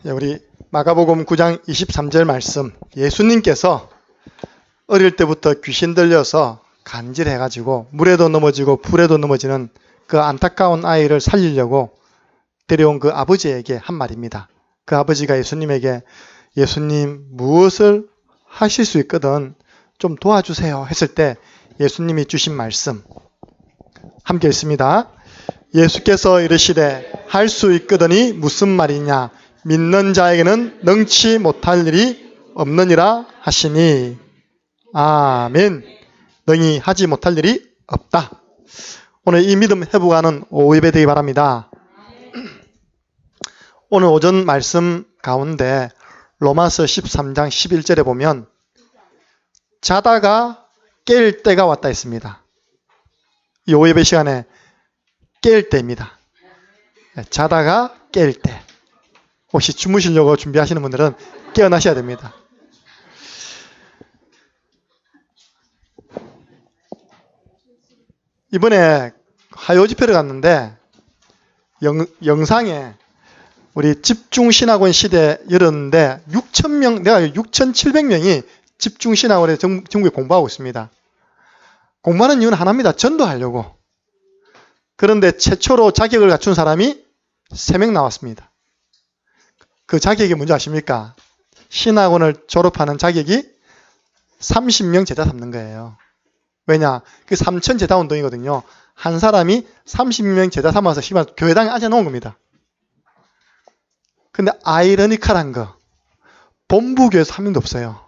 우리 마가복음 9장 23절 말씀, 예수님께서 어릴 때부터 귀신 들려서 간질해가지고 물에도 넘어지고 불에도 넘어지는 그 안타까운 아이를 살리려고 데려온 그 아버지에게 한 말입니다. 그 아버지가 예수님에게 예수님 무엇을 하실 수 있거든 좀 도와주세요 했을 때 예수님이 주신 말씀 함께 읽습니다. 예수께서 이르시되 할 수 있거든이 무슨 말이냐, 믿는 자에게는 능치 못할 일이 없느니라 하시니. 아멘. 능히 하지 못할 일이 없다. 오늘 이 믿음 회복하는 오후 예배 되기 바랍니다. 오늘 오전 말씀 가운데 로마서 13장 11절에 보면 자다가 깰 때가 왔다 했습니다. 이 오후 예배 시간에 깰 때입니다. 자다가 깰 때. 혹시 주무시려고 준비하시는 분들은 깨어나셔야 됩니다. 이번에 화요 집회를 갔는데 영상에 우리 집중신학원 시대 열었는데 6,000명, 내가 6,700명이 집중신학원에 전국에 공부하고 있습니다. 공부하는 이유는 하나입니다. 전도하려고. 그런데 최초로 자격을 갖춘 사람이 3명 나왔습니다. 그 자격이 뭔지 아십니까? 신학원을 졸업하는 자격이 30명 제자 삼는 거예요. 왜냐? 그 3천 제자 운동이거든요. 한 사람이 30명 제자 삼아서 교회당에 앉아놓은 겁니다. 근데 아이러니컬한 거, 본부교회에서 한 명도 없어요.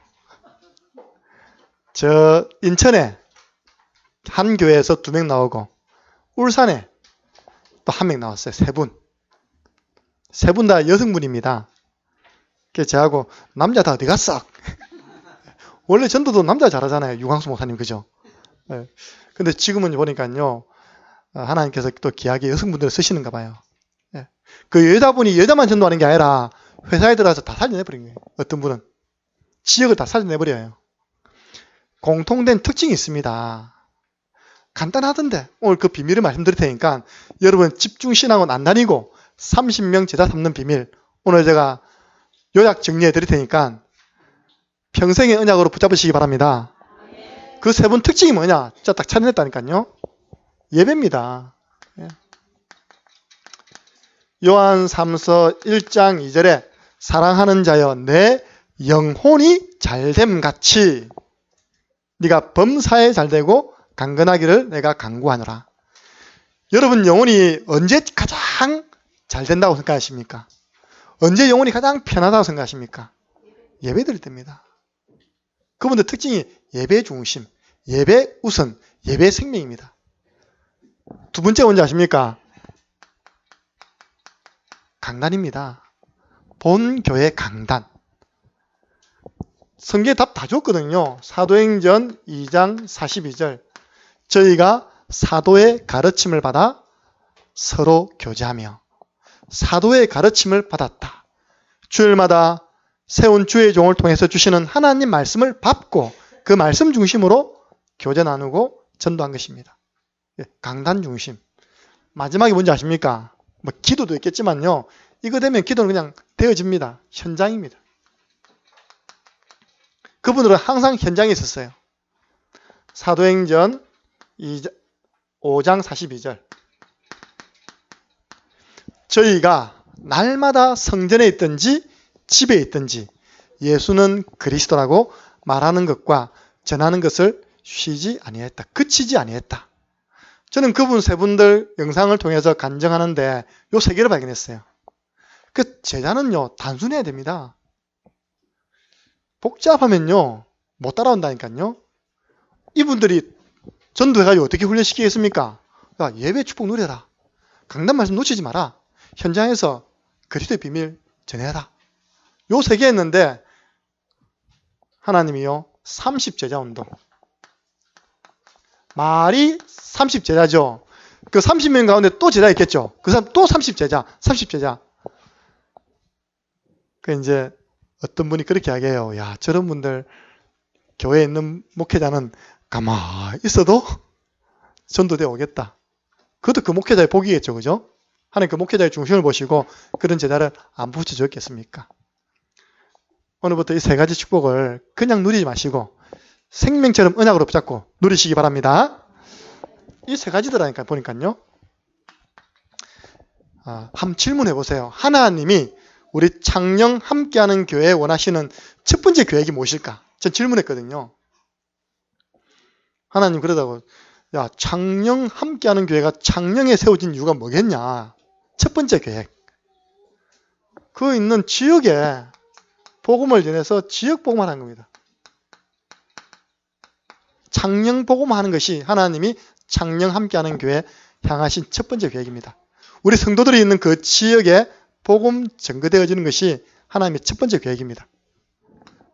저 인천에 한 교회에서 2명 나오고 울산에 또 1명 나왔어요. 3분. 3분 다 여성분입니다. 그래서 저하고 남자 다 어디 갔어? 원래 전도도 남자 잘하잖아요. 유광수 목사님, 그죠? 네. 근데 지금은 보니까요, 하나님께서 또 귀하게 여성분들을 쓰시는가 봐요. 네. 그 여자분이 여자만 전도하는 게 아니라 회사에 들어가서 다 살려내버린 거예요. 어떤 분은. 지역을 다 살려내버려요. 공통된 특징이 있습니다. 간단하던데 오늘 그 비밀을 말씀드릴 테니까 여러분 집중신학원 안 다니고 30명 제자 삼는 비밀 오늘 제가 요약 정리해 드릴 테니까 평생의 언약으로 붙잡으시기 바랍니다. 그 3분 특징이 뭐냐? 진짜 딱 찾아냈다니까요. 예배입니다. 요한 3서 1장 2절에 사랑하는 자여 내 영혼이 잘됨 같이 네가 범사에 잘되고 강건하기를 내가 간구하노라. 여러분 영혼이 언제 가장 잘 된다고 생각하십니까? 언제 영혼이 가장 편하다고 생각하십니까? 예배 드릴 때입니다. 그분들 특징이 예배 중심, 예배 우선, 예배 생명입니다. 두 번째 뭔지 아십니까? 강단입니다. 본교회 강단. 성경에 답 다 줬거든요. 사도행전 2장 42절. 저희가 사도의 가르침을 받아 서로 교제하며 사도의 가르침을 받았다. 주일마다 세운 주의 종을 통해서 주시는 하나님 말씀을 받고 그 말씀 중심으로 교제 나누고 전도한 것입니다. 강단 중심. 마지막에 뭔지 아십니까? 뭐 기도도 있겠지만요. 이거 되면 기도는 그냥 되어집니다. 현장입니다. 그분들은 항상 현장에 있었어요. 사도행전 5장 42절. 저희가 날마다 성전에 있든지 집에 있든지 예수는 그리스도라고 말하는 것과 전하는 것을 쉬지 아니했다. 그치지 아니했다. 저는 그분 3분들 영상을 통해서 간증하는데 요 3개를 발견했어요. 그 제자는요 단순해야 됩니다. 복잡하면요 못 따라온다니까요. 이분들이 전도해가지고 어떻게 훈련시키겠습니까? 야, 예배 축복 누려라. 강단 말씀 놓치지 마라. 현장에서 그리스도의 비밀 전해라. 요 3개 했는데 하나님이요 30제자 운동. 말이 30제자죠. 그 30명 가운데 또 제자 있겠죠. 그 사람 또 30제자. 그 이제 어떤 분이 그렇게 하게요. 야, 저런 분들 교회에 있는 목회자는 가만히 있어도 전도되어 오겠다. 그것도 그 목회자의 복이겠죠. 그죠? 하나님 그 목회자의 중심을 보시고 그런 제자를 안 붙여줬겠습니까? 오늘부터 이 세 가지 축복을 그냥 누리지 마시고 생명처럼 언약으로 붙잡고 누리시기 바랍니다. 이 세 가지더라니까 보니까요. 한번 질문해 보세요. 하나님이 우리 창녕 함께하는 교회에 원하시는 첫 번째 계획이 무엇일까? 전 질문했거든요. 하나님 그러다고 야 창녕 함께하는 교회가 창녕에 세워진 이유가 뭐겠냐? 첫 번째 계획. 그 있는 지역에 복음을 전해서 지역 복음하는 겁니다. 창녕 복음하는 것이 하나님이 창녕 함께하는 교회에 향하신 첫 번째 계획입니다. 우리 성도들이 있는 그 지역에 복음 전거되어지는 것이 하나님의 첫 번째 계획입니다.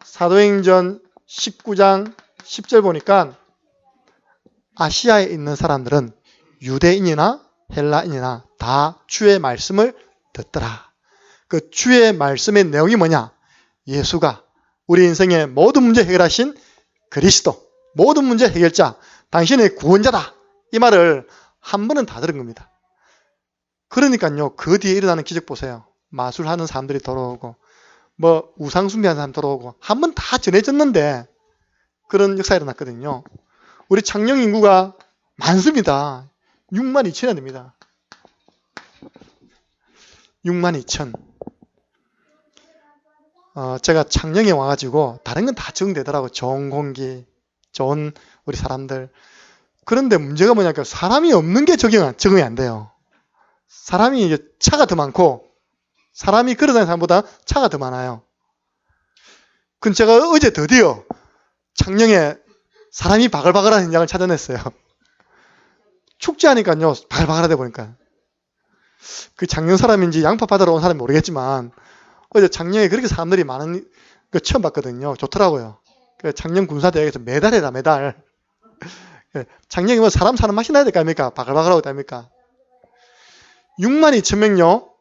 사도행전 19장 10절 보니까 아시아에 있는 사람들은 유대인이나 헬라인이나 다 주의 말씀을 듣더라. 그 주의 말씀의 내용이 뭐냐? 예수가 우리 인생의 모든 문제 해결하신 그리스도, 모든 문제 해결자, 당신의 구원자다. 이 말을 한 번은 다 들은 겁니다. 그러니까요, 그 뒤에 일어나는 기적 보세요. 마술하는 사람들이 돌아오고, 뭐 우상 숭배하는 사람 돌아오고, 한 번 다 전해졌는데 그런 역사가 일어났거든요. 우리 창녕 인구가 많습니다. 6만 2천이나 됩니다. 6만 2천. 제가 창녕에 와가지고 다른 건 다 적응되더라고요. 좋은 공기, 좋은 우리 사람들. 그런데 문제가 뭐냐면 사람이 없는 게 적응이 안 돼요. 사람이 이제 차가 더 많고 사람이 걸어다니는 사람보다 차가 더 많아요. 그럼 제가 어제 드디어 창녕에 사람이 바글바글한 현장을 찾아냈어요. 축제하니까요, 바글바글하다 보니까. 그 창녕 사람인지 양파 받으러 온 사람이 모르겠지만 어제 창녕에 그렇게 사람들이 많은 거 처음 봤거든요. 좋더라고요. 창녕 군사대학에서 메달이다, 메달. 창녕이 뭐 사람 사는 맛이 나야 될 거 아닙니까? 바글바글하고 있답니까? 6만 2천 명요.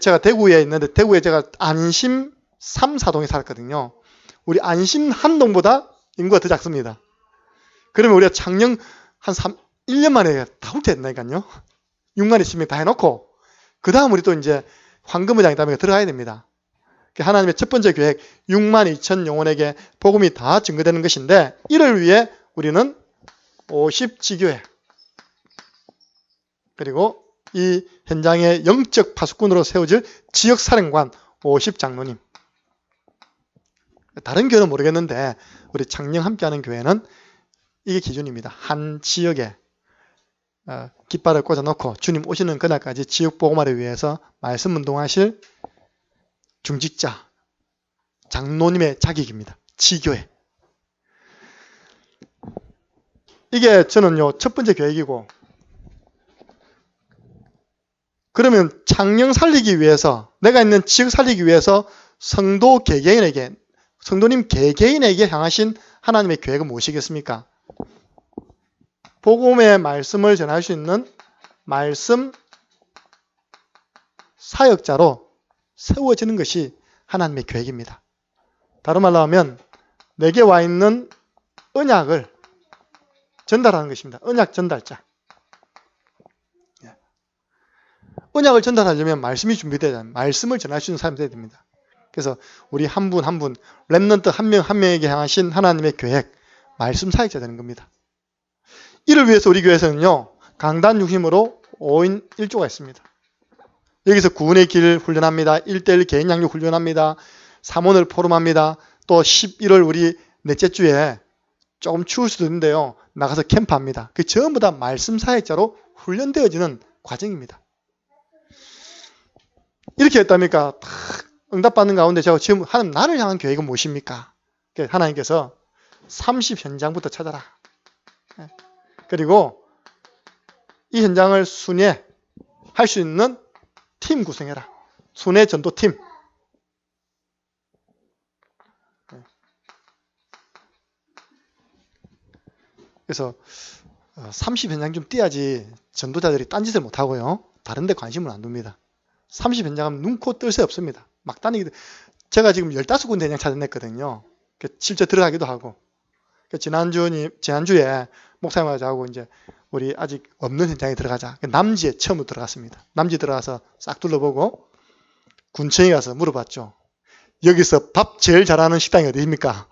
제가 대구에 있는데 대구에 제가 안심 3, 4동에 살았거든요. 우리 안심 한 동보다 인구가 더 작습니다. 그러면 우리가 창녕 한 1년 만에 다 훑어냈나니까요. 6만 2천 명 다 해놓고 그 다음 우리 또 이제 황금의장이 다음에 들어가야 됩니다. 하나님의 첫 번째 계획 6만 2천 영혼에게 복음이 다 증거되는 것인데 이를 위해 우리는 50지교회 그리고 이 현장의 영적 파수꾼으로 세워질 지역사령관 50장로님. 다른 교회는 모르겠는데 우리 창녕 함께하는 교회는 이게 기준입니다. 한 지역에 깃발을 꽂아놓고 주님 오시는 그날까지 지역 복음화를 위해서 말씀 운동하실 중직자, 장로님의 자격입니다. 지교회. 이게 저는요 첫 번째 계획이고 그러면 창녕 살리기 위해서 내가 있는 지역 살리기 위해서 성도 개개인에게 성도님 개개인에게 향하신 하나님의 계획은 무엇이겠습니까? 복음의 말씀을 전할 수 있는 말씀 사역자로 세워지는 것이 하나님의 계획입니다. 다른 말로 하면 내게 와 있는 언약을 전달하는 것입니다. 언약 전달자. 언약을 전달하려면 말씀이 준비되어야 됩니다. 말씀을 전할 수 있는 사람이 되어야 됩니다. 그래서 우리 한 분 한 분, 렘넌트 한 명 한 명에게 향하신 하나님의 계획, 말씀 사역자 되는 겁니다. 이를 위해서 우리 교회에서는요, 강단 중심으로 5인 1조가 있습니다. 여기서 구원의 길 훈련합니다. 1:1 개인 양육 훈련합니다. 삼원을 포럼합니다. 또 11월 우리 넷째 주에 조금 추울 수도 있는데요. 나가서 캠프합니다. 그 전부 다 말씀 사역자로 훈련되어지는 과정입니다. 이렇게 했답니까? 응답받는 가운데 제가 지금 하나님 나를 향한 계획은 무엇입니까? 하나님께서 30 현장부터 찾아라. 그리고 이 현장을 순회할 수 있는 팀 구성해라. 순회 전도팀. 그래서 30 현장 좀 뛰어야지 전도자들이 딴짓을 못하고요. 다른 데 관심을 안 둡니다. 30 현장하면 눈코 뜰 새 없습니다. 막 다니기도. 제가 지금 15군데 현장 찾아냈거든요. 실제 들어가기도 하고. 지난주에 목사님하고 이제 우리 아직 없는 현장에 들어가자. 남지에 처음으로 들어갔습니다. 남지 들어가서 싹 둘러보고 군청에 가서 물어봤죠. 여기서 밥 제일 잘하는 식당이 어디입니까?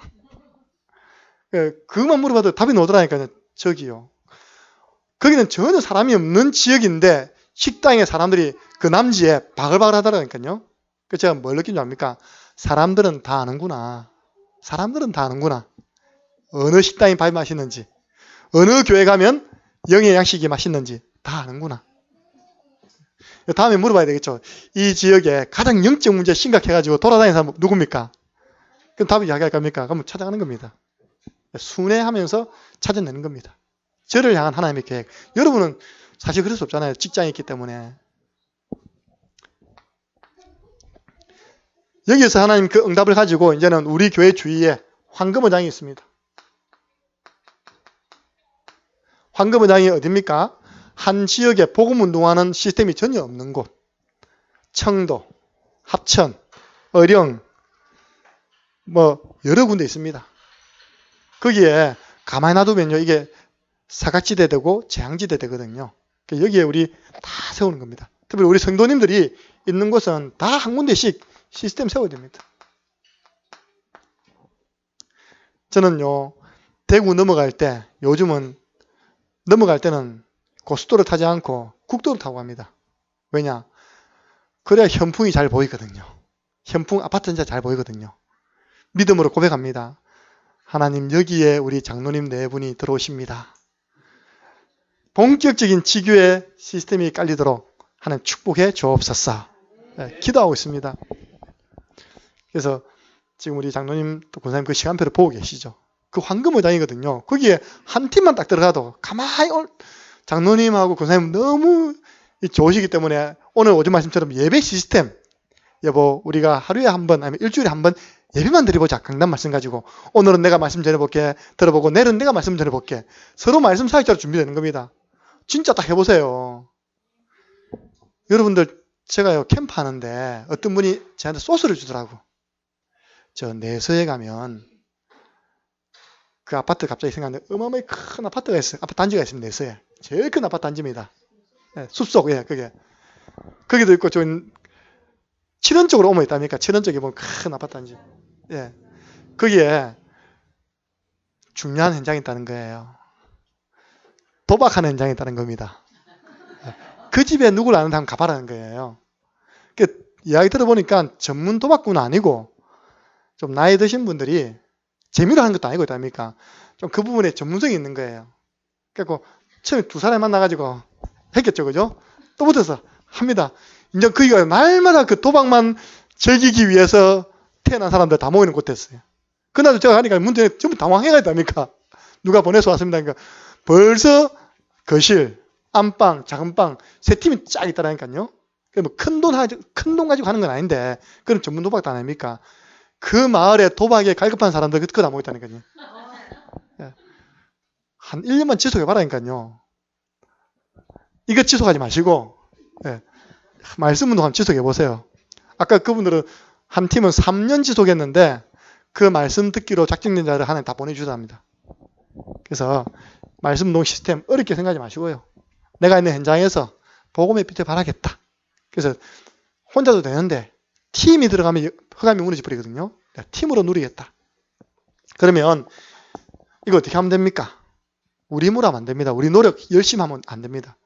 그것만 물어봐도 답이 나오더라니까요. 저기요. 거기는 전혀 사람이 없는 지역인데 식당에 사람들이 그 남지에 바글바글 하더라니까요. 그 제가 뭘 느낀 줄 압니까? 사람들은 다 아는구나. 사람들은 다 아는구나. 어느 식당이 밥이 맛있는지, 어느 교회 가면 영의 양식이 맛있는지 다 아는구나. 다음에 물어봐야 되겠죠. 이 지역에 가장 영적 문제 심각해가지고 돌아다니는 사람 누굽니까? 그럼 답을 이야기할 겁니까? 그럼 찾아가는 겁니다. 순회하면서 찾아내는 겁니다. 저를 향한 하나님의 계획. 여러분은 사실 그럴 수 없잖아요. 직장이 있기 때문에. 여기에서 하나님 그 응답을 가지고 이제는 우리 교회 주위에 황금어장이 있습니다. 황금어장이 어딥니까? 한 지역에 복음운동하는 시스템이 전혀 없는 곳. 청도, 합천, 어령, 여러 군데 있습니다. 거기에 가만히 놔두면요, 이게 사각지대 되고 재앙지대 되거든요. 여기에 우리 다 세우는 겁니다. 특히 우리 성도님들이 있는 곳은 다 한 군데씩 시스템 세워야 됩니다. 저는요, 대구 넘어갈 때, 요즘은 넘어갈 때는 고속도로 타지 않고 국도로 타고 갑니다. 왜냐? 그래야 현풍이 잘 보이거든요. 현풍 아파트 진짜 잘 보이거든요. 믿음으로 고백합니다. 하나님, 여기에 우리 장로님 4분이 들어오십니다. 본격적인 지교의 시스템이 깔리도록 하나님 축복해 주옵소서. 네, 기도하고 있습니다. 그래서 지금 우리 장로님 또 권사님 그 시간표를 보고 계시죠. 그 황금어장이거든요. 거기에 한 팀만 딱 들어가도 가만히 장로님하고 권사님 너무 좋으시기 때문에 오늘 오전 말씀처럼 예배 시스템, 여보 우리가 하루에 한 번 아니면 일주일에 한 번 예배만 드려보자. 강단 말씀 가지고 오늘은 내가 말씀 전해볼게 들어보고 내일은 내가 말씀 전해볼게. 서로 말씀 사역자로 준비되는 겁니다. 진짜 딱 해보세요. 여러분들 제가요 캠프 하는데 어떤 분이 저한테 소스를 주더라고. 저 내서에 가면 그 아파트 갑자기 생각나는데 어마어마하게 큰 아파트가 있어요. 아파트 단지가 있습니다. 내서에. 제일 큰 아파트 단지입니다. 네, 숲속, 그게. 거기도 있고, 좀, 칠원 쪽으로 오면 있답니까? 칠원 쪽에 보면 큰 아파트 단지. 예. 거기에 중요한 현장이 있다는 거예요. 도박하는 현장이 있다는 겁니다. 그 집에 누구를 아는 사람 가봐라는 거예요. 그 이야기 들어보니까 전문 도박꾼은 아니고, 좀 나이 드신 분들이 재미로 하는 것도 아니고 있답니까? 좀 그 부분에 전문성이 있는 거예요. 그래서 처음에 2사람이 만나가지고 했겠죠, 그죠? 또 붙어서 합니다. 이제 거기가 날마다 그 도박만 즐기기 위해서 태어난 사람들 다 모이는 곳이었어요. 그날도 제가 가니까 문제에 전부 당황해가지고 누가 보내서 왔습니다. 그러니까 벌써 거실, 안방, 작은 방, 3팀이 쫙 있다라니까요. 큰 돈 가지고 하는 건 아닌데, 그런 전문 도박도 아닙니까? 그 마을에 도박에 갈급한 사람들 그거 다 모였다니까요. 한 1년만 지속해봐라니까요. 이거 지속하지 마시고, 말씀 운동 한번 지속해보세요. 아까 그분들은 한 팀은 3년 지속했는데, 그 말씀 듣기로 작정된 자를 하나님 다 보내주답니다. 그래서, 말씀 운동 시스템 어렵게 생각하지 마시고요. 내가 있는 현장에서 복음의 빛을 발하겠다. 그래서, 혼자도 되는데, 팀이 들어가면 흑암이 무너져 버리거든요. 팀으로 누리겠다. 그러면 이거 어떻게 하면 됩니까? 우리 힘으로 하면 안 됩니다. 우리 노력 열심히 하면 안 됩니다.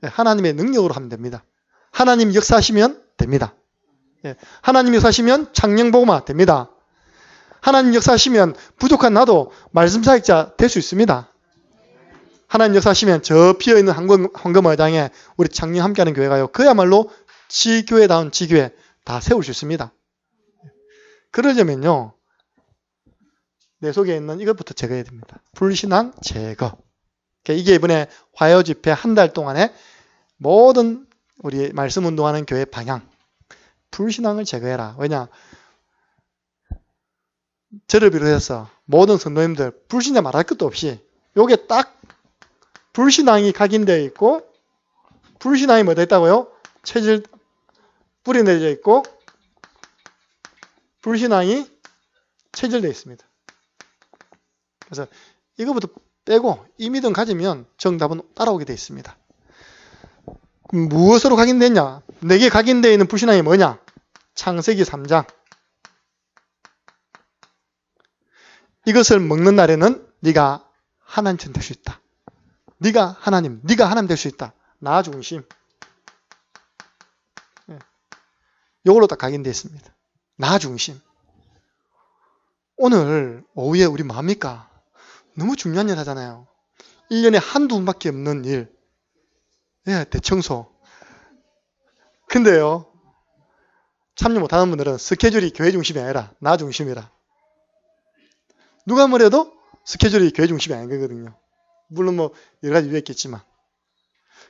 하나님의 능력으로 하면 됩니다. 하나님 역사하시면 됩니다. 하나님 역사하시면 창녕복음화 됩니다. 하나님 역사하시면 부족한 나도 말씀 사역자 될 수 있습니다. 하나님 역사하시면 저 비어있는 황금어장에 우리 창녕 함께하는 교회가요. 그야말로 지교회다운 지교회 다 세울 수 있습니다. 그러려면요. 내 속에 있는 이것부터 제거해야 됩니다. 불신앙 제거. 이게 이번에 화요 집회 한 달 동안에 모든 우리 말씀 운동하는 교회 방향. 불신앙을 제거해라. 왜냐? 저를 비롯해서 모든 성도님들 불신자 말할 것도 없이 요게 딱 불신앙이 각인되어 있고 불신앙이 뭐 됐다고요? 체질 뿌리 내려 있고 불신앙이 체질되어 있습니다. 그래서 이거부터 빼고 이 믿음 가지면 정답은 따라오게 되어 있습니다. 무엇으로 각인됐냐? 내게 각인되어 있는 불신앙이 뭐냐? 창세기 3장. 이것을 먹는 날에는 네가 하나님처럼 될 수 있다. 네가 하나님 될 수 있다. 나 중심. 이걸로 딱 각인되어 있습니다. 나 중심. 오늘 오후에 우리 뭐합니까? 너무 중요한 일 하잖아요. 1년에 한두 번밖에 없는 일. 예, 대청소. 근데요, 참여 못하는 분들은 스케줄이 교회 중심이 아니라 나 중심이라. 누가 뭐래도 스케줄이 교회 중심이 아닌 거거든요. 물론 뭐 여러 가지 이유가 있겠지만.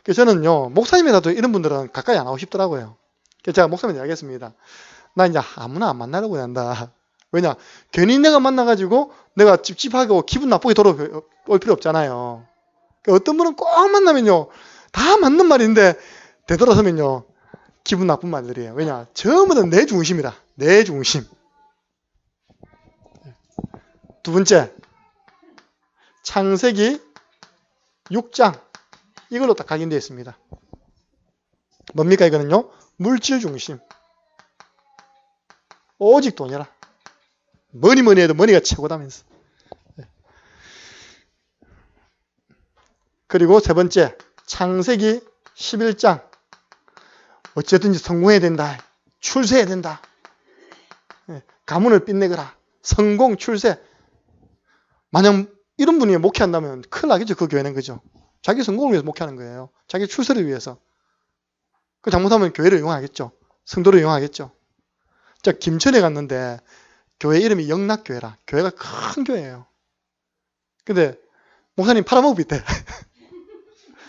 그래서 저는요, 목사님이라도 이런 분들은 가까이 안 하고 싶더라고요. 그래서 제가 목사님한테 이야기했습니다. 나 이제 아무나 안 만나려고 한다. 왜냐? 괜히 내가 만나가지고 내가 찝찝하고 기분 나쁘게 돌아올 필요 없잖아요. 그러니까 어떤 분은 꼭 만나면요, 다 맞는 말인데 되돌아서면요, 기분 나쁜 말들이에요. 왜냐? 전부 다 내 중심이라. 내 중심. 두 번째, 창세기 6장. 이걸로 딱 각인되어 있습니다. 뭡니까 이거는요? 물질 중심. 오직 돈이라. 뭐니 해도 머니가 최고다면서. 그리고 세 번째, 창세기 11장. 어쨌든지 성공해야 된다. 출세해야 된다. 가문을 빛내거라. 성공, 출세. 만약 이런 분이 목회한다면 큰일 나겠죠. 그 교회는. 그죠? 자기 성공을 위해서 목회하는 거예요. 자기 출세를 위해서. 그 잘못하면 교회를 이용하겠죠. 성도를 이용하겠죠. 자, 김천에 갔는데 교회 이름이 영락교회라. 교회가 큰 교회예요. 근데 목사님 팔아먹고 있대.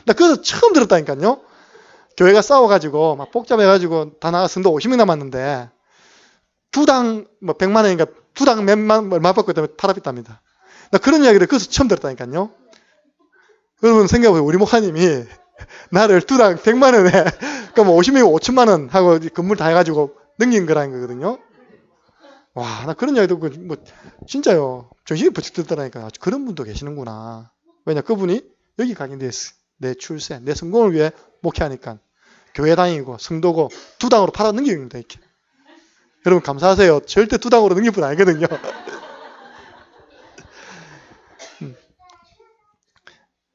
나 그래서 처음 들었다니까요. 교회가 싸워가지고 막 복잡해가지고 다 나가 성도 50명 남았는데 두당 뭐 100만 원인가 두당 몇만 얼마 받고 있다면 팔아봤답니다. 나 그런 이야기를 그래서 처음 들었다니까요. 여러분 생각해보세요. 우리 목사님이 나를 두당 100만 원에 그럼 50명이 5천만 원 하고 건물 다 해가지고 넘긴 거라는 거거든요. 와, 나 그런 이야기 듣고 뭐 진짜요. 정신이 번쩍 들더라니까. 그런 분도 계시는구나. 왜냐, 그분이 여기 각인되어 있어요. 내 출세, 내 성공을 위해 목회하니까 교회 다니고 성도고 두당으로 팔아 넘깁니다. 이렇게. 여러분 감사하세요. 절대 두당으로 넘길 분 아니거든요.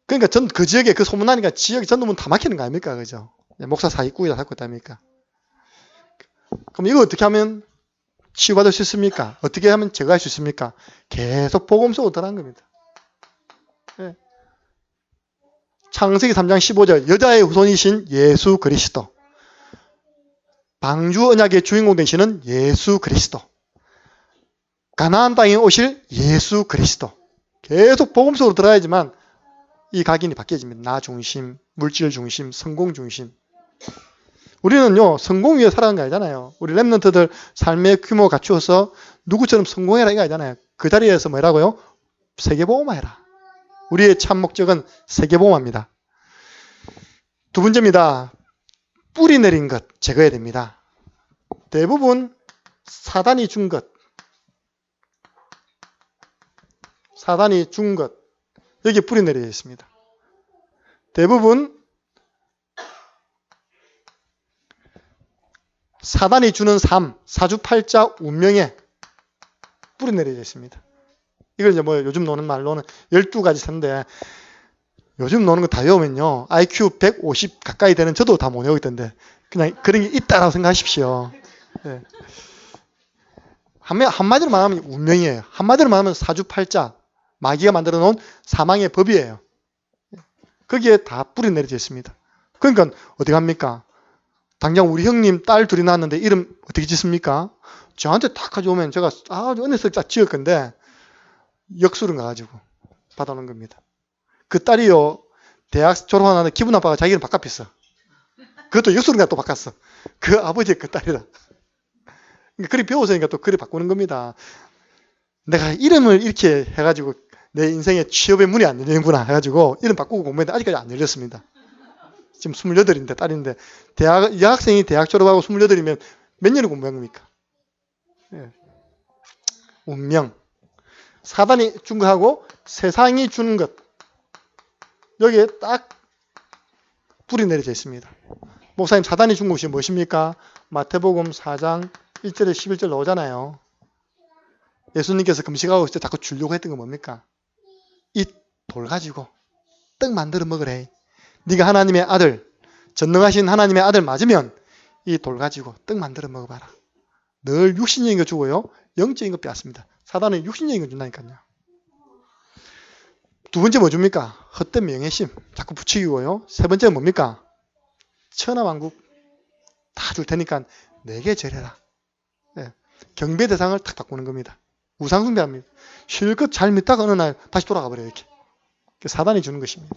그러니까 전 그 지역에 그 소문나니까 지역이 전도문 다 막히는 거 아닙니까? 그죠? 목사 사기꾼이다 살고 있답니까? 그럼 이거 어떻게 하면 치유받을 수 있습니까? 어떻게 하면 제거할 수 있습니까? 계속 복음 속으로 들어간 겁니다. 네. 창세기 3장 15절 여자의 후손이신 예수 그리스도, 방주 언약의 주인공 되시는 예수 그리스도, 가나안 땅에 오실 예수 그리스도. 계속 복음 속으로 들어야지만 이 각인이 바뀌어집니다. 나 중심, 물질 중심, 성공 중심. 우리는요, 성공 위해 살아가는 게 아니잖아요. 우리 랩런트들 삶의 규모 갖추어서 누구처럼 성공해라 이거 아니잖아요. 그 자리에서 뭐라고요? 세계보험화해라. 우리의 참 목적은 세계보험화입니다. 두 번째입니다. 뿌리 내린 것 제거해야 됩니다. 대부분 사단이 준 것, 사단이 준 것, 여기 뿌리 내려 있습니다. 대부분 사단이 주는 삶, 사주팔자 운명에 뿌리 내려져 있습니다. 이걸 이제 뭐 요즘 노는 말로는 12가지 산데, 요즘 노는 거 다 외우면요, IQ 150 가까이 되는 저도 다 못 외우고 있던데, 그냥 그런 게 있다라고 생각하십시오. 네. 한마디로 말하면 운명이에요. 한마디로 말하면 사주팔자, 마귀가 만들어 놓은 사망의 법이에요. 거기에 다 뿌리 내려져 있습니다. 그러니까 어떻게 합니까? 당장 우리 형님 딸 둘이 낳았는데 이름 어떻게 짓습니까? 저한테 딱 가져오면 제가 아주 은혜스럽게 딱 지을 건데 역술은 가가지고 받아놓은 겁니다. 그 딸이요, 대학 졸업하는데 기분 나빠가 자기 이름 바꿔pis어. 그것도 역술은 또 바꿨어. 그 아버지의 그 딸이라. 그러니까 그리 배웠으니까 또 그리 바꾸는 겁니다. 내가 이름을 이렇게 해가지고 내 인생에 취업의 문이 안 열리는구나 해가지고 이름 바꾸고 공부했는데 아직까지 안 열렸습니다. 지금 28인데 딸인데 여학생이 대학 졸업하고 28이면 몇 년을 공부한 겁니까? 예. 운명. 사단이 준 거하고 세상이 주는 것. 여기에 딱 불이 내려져 있습니다. 목사님, 사단이 준 것이 무엇입니까? 마태복음 4장 1절에 11절 나오잖아요. 예수님께서 금식하고 있을 때 자꾸 주려고 했던 건 뭡니까? 이 돌 가지고 떡 만들어 먹으래. 네가 하나님의 아들, 전능하신 하나님의 아들 맞으면 이 돌 가지고 떡 만들어 먹어봐라. 늘 육신적인 거 주고요, 영적인 거 빼앗습니다. 사단은 육신적인 거 준다니까요. 두 번째 뭐 줍니까? 헛된 명예심 자꾸 부추기고요. 세 번째는 뭡니까? 천하만국 다 줄 테니까 내게 절해라. 네. 경배 대상을 탁 바꾸는 겁니다. 우상숭배합니다. 실컷 잘 믿다가 어느 날 다시 돌아가 버려요. 이렇게. 사단이 주는 것입니다.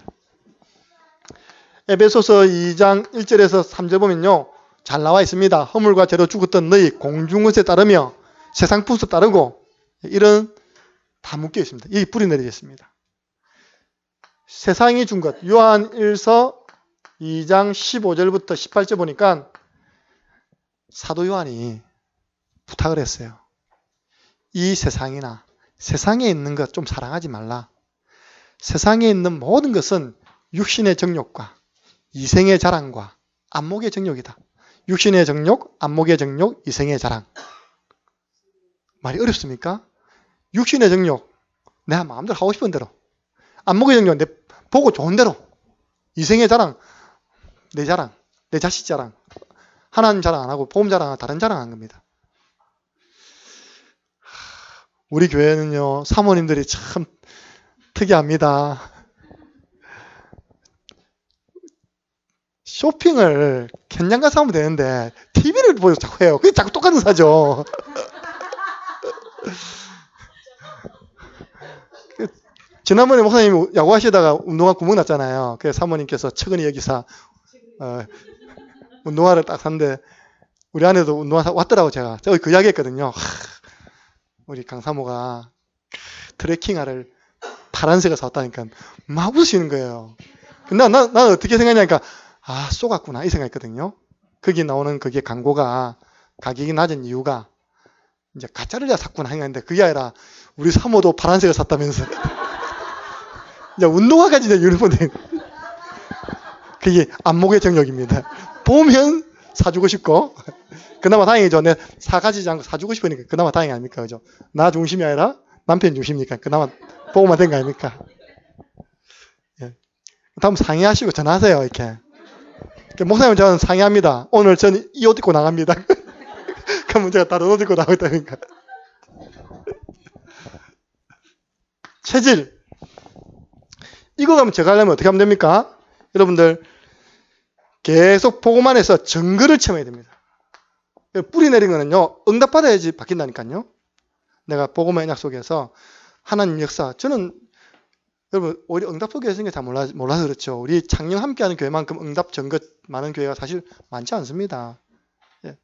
에베소서 2장 1절에서 3절 보면요, 잘 나와 있습니다. 허물과 죄로 죽었던 너희 공중것에 따르며 세상 풍습 따르고, 이런 다 묶여 있습니다. 이 뿌리 내려져 있습니다. 세상이 준 것, 요한일서 2장 15절부터 18절 보니까 사도 요한이 부탁을 했어요. 이 세상이나 세상에 있는 것 좀 사랑하지 말라. 세상에 있는 모든 것은 육신의 정욕과 이생의 자랑과 안목의 정욕이다. 육신의 정욕, 안목의 정욕, 이생의 자랑. 말이 어렵습니까? 육신의 정욕, 내가 마음대로 하고 싶은 대로. 안목의 정욕, 내 보고 좋은 대로. 이생의 자랑, 내 자랑, 내 자식 자랑. 하나님 자랑 안 하고 복음 자랑 하고 다른 자랑 한 겁니다. 우리 교회는요, 사모님들이 참 특이합니다. 쇼핑을 현장 가서 하면 되는데 TV를 보여서 자꾸 해요. 그게 자꾸 똑같은 사죠. 지난번에 목사님이 야구하시다가 운동화 구멍 났잖아요. 그래서 사모님께서 척은이 여기서 운동화를 딱 샀는데 우리 아내도 운동화 왔더라고. 제가 그 이야기 했거든요. 우리 강사모가 트레킹화를 파란색을 샀다니까 막 웃으시는 거예요. 근데 나는 어떻게 생각하냐니까, 아, 쏘갔구나 이 생각했거든요. 거기 나오는 그게 광고가 가격이 낮은 이유가 이제 가짜를 샀구나 생각했는데 그게 아니라 우리 사모도 파란색을 샀다면서. 이제 운동화까지 이제 유니폼이 그게 안목의 정력입니다. 보면 사주고 싶고, 그나마 다행이죠. 내 사가지지 않고 사주고 싶으니까 그나마 다행이 아닙니까? 그죠? 나 중심이 아니라 남편 중심이니까 그나마 보고만 된 거 아닙니까? 예. 다음 상의하시고 전화하세요. 이렇게. 목사님, 저는 상의합니다. 오늘 저는 이 옷 입고 나갑니다. 그러면 제가 다른 옷 입고 나오겠다니까. 체질. 이거 가면 제가 하려면 어떻게 하면 됩니까? 여러분들, 계속 보고만 해서 증거를 체험해야 됩니다. 뿌리 내린 거는요, 응답받아야지 바뀐다니까요. 내가 보고만 언약 속에서 하나님 역사, 저는 여러분 오히려 응답 속에 있는 게 다 몰라서 그렇죠. 우리 창녕 함께하는 교회만큼 응답 증거 많은 교회가 사실 많지 않습니다. 예.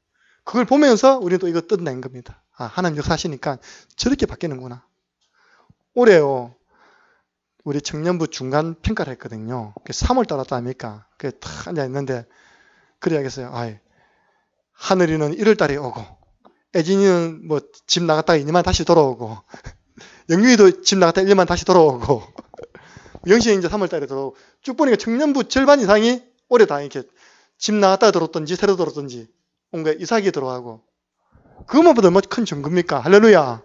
그걸 보면서 우리는 또 이거 뜯어낸 겁니다. 아, 하나님 역사하시니까 저렇게 바뀌는구나. 올해요, 우리 청년부 중간 평가를 했거든요. 3월 달았다 아닙니까? 그게 탁 앉아있는데 그래야겠어요. 아이, 하늘이는 1월 달에 오고, 애진이는 뭐 집 나갔다가 2년만 다시 돌아오고, 영유이도 집 나갔다가 1년만 다시 돌아오고, 영신이 이제 3월 달에 돌아오고, 쭉 보니까 청년부 절반 이상이 올해 다 이렇게 집 나갔다가 들어왔던지 새로 들어왔던지 온 거에 이삭이 들어가고, 그것만보다 뭐 큰 증거입니까? 할렐루야.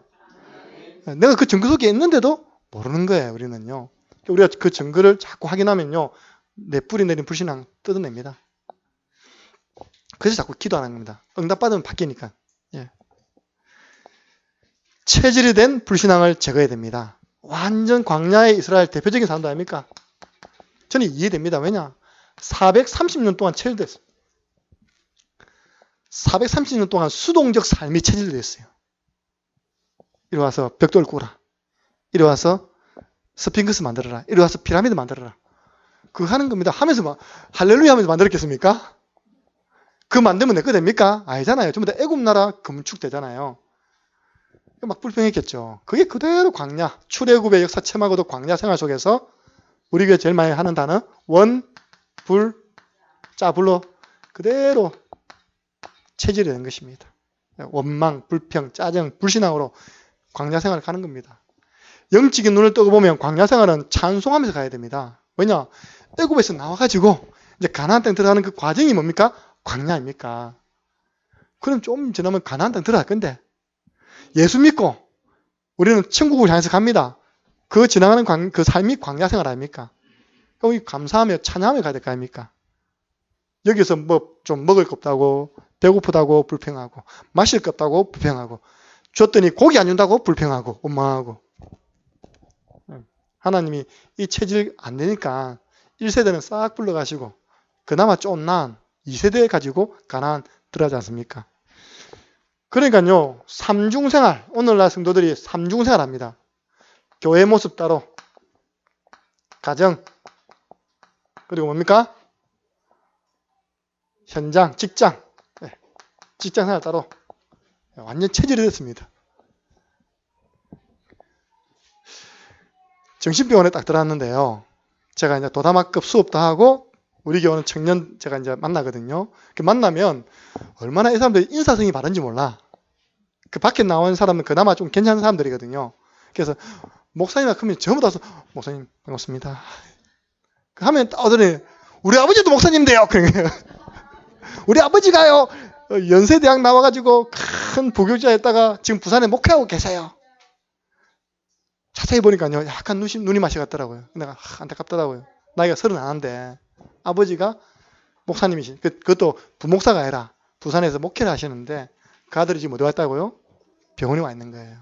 내가 그 증거 속에 있는데도 모르는 거예요, 우리는요. 우리가 그 증거를 자꾸 확인하면요, 내 뿌리 내린 불신앙 뜯어냅니다. 그래서 자꾸 기도하는 겁니다. 응답받으면 바뀌니까. 예. 체질이 된 불신앙을 제거해야 됩니다. 완전 광야의 이스라엘 대표적인 사람도 아닙니까? 저는 이해됩니다. 왜냐? 430년 동안 체질됐어요. 430년 동안 수동적 삶이 체질됐어요. 이리 와서 벽돌 꾸라. 이리 와서 스핑크스 만들어라. 이리 와서 피라미드 만들어라. 그거 하는 겁니다. 하면서 막 할렐루야 하면서 만들었겠습니까? 그 만들면 내 거 됩니까? 아니잖아요. 전부 다 애굽 나라 건축되잖아요. 막 불평했겠죠. 그게 그대로 광야, 출애굽의 역사 체험하고도 광야 생활 속에서 우리 교회 제일 많이 하는 단어 원, 불, 짜불로 그대로 체질이 된 것입니다. 원망, 불평, 짜증, 불신앙으로 광야 생활을 가는 겁니다. 영적인 눈을 뜨고 보면 광야 생활은 찬송하면서 가야 됩니다. 왜냐? 애굽에서 나와가지고 이제 가나안 땅 들어가는 그 과정이 뭡니까? 광야입니까? 그럼 좀 지나면 가나안 땅 들어갈 건데 예수 믿고 우리는 천국을 향해서 갑니다. 그 지나가는 그 삶이 광야 생활 아닙니까? 그럼 감사하며 찬양하며 가야 될 거 아닙니까? 여기서 뭐 좀 먹을 거 없다고 배고프다고 불평하고 마실 거 없다고 불평하고 줬더니 고기 안 준다고 불평하고 원망하고 하나님이 이 체질 안 되니까 1세대는 싹 불러가시고 그나마 좀 나은 2세대 가지고 가나안 들어가지 않습니까? 그러니까요. 삼중생활, 오늘날 성도들이 삼중생활 합니다. 교회 모습 따로, 가정, 그리고 뭡니까? 현장, 직장, 직장생활 따로 완전 체질이 됐습니다. 정신병원에 딱 들어왔는데요. 제가 이제 도다마급 수업도 하고 우리 교회는 청년 제가 이제 만나거든요. 만나면 얼마나 이 사람들이 인사성이 바른지 몰라. 그 밖에 나온 사람은 그나마 좀 괜찮은 사람들이거든요. 그래서 목사님이 크면 전부 다 목사님 반갑습니다. 하면 따오더니 우리 아버지도 목사님인데요. 우리 아버지가요 연세대학 나와가지고 큰 부교육자였다가 지금 부산에 목회하고 계세요. 자세히 보니까요 약간 눈이 맛이 같더라고요. 내가 안타깝더라고요. 나이가 31인데 아버지가 목사님이신 그것도 부목사가 아니라 부산에서 목회를 하시는데 그 아들이 지금 어디 왔다고요? 병원에 와 있는 거예요.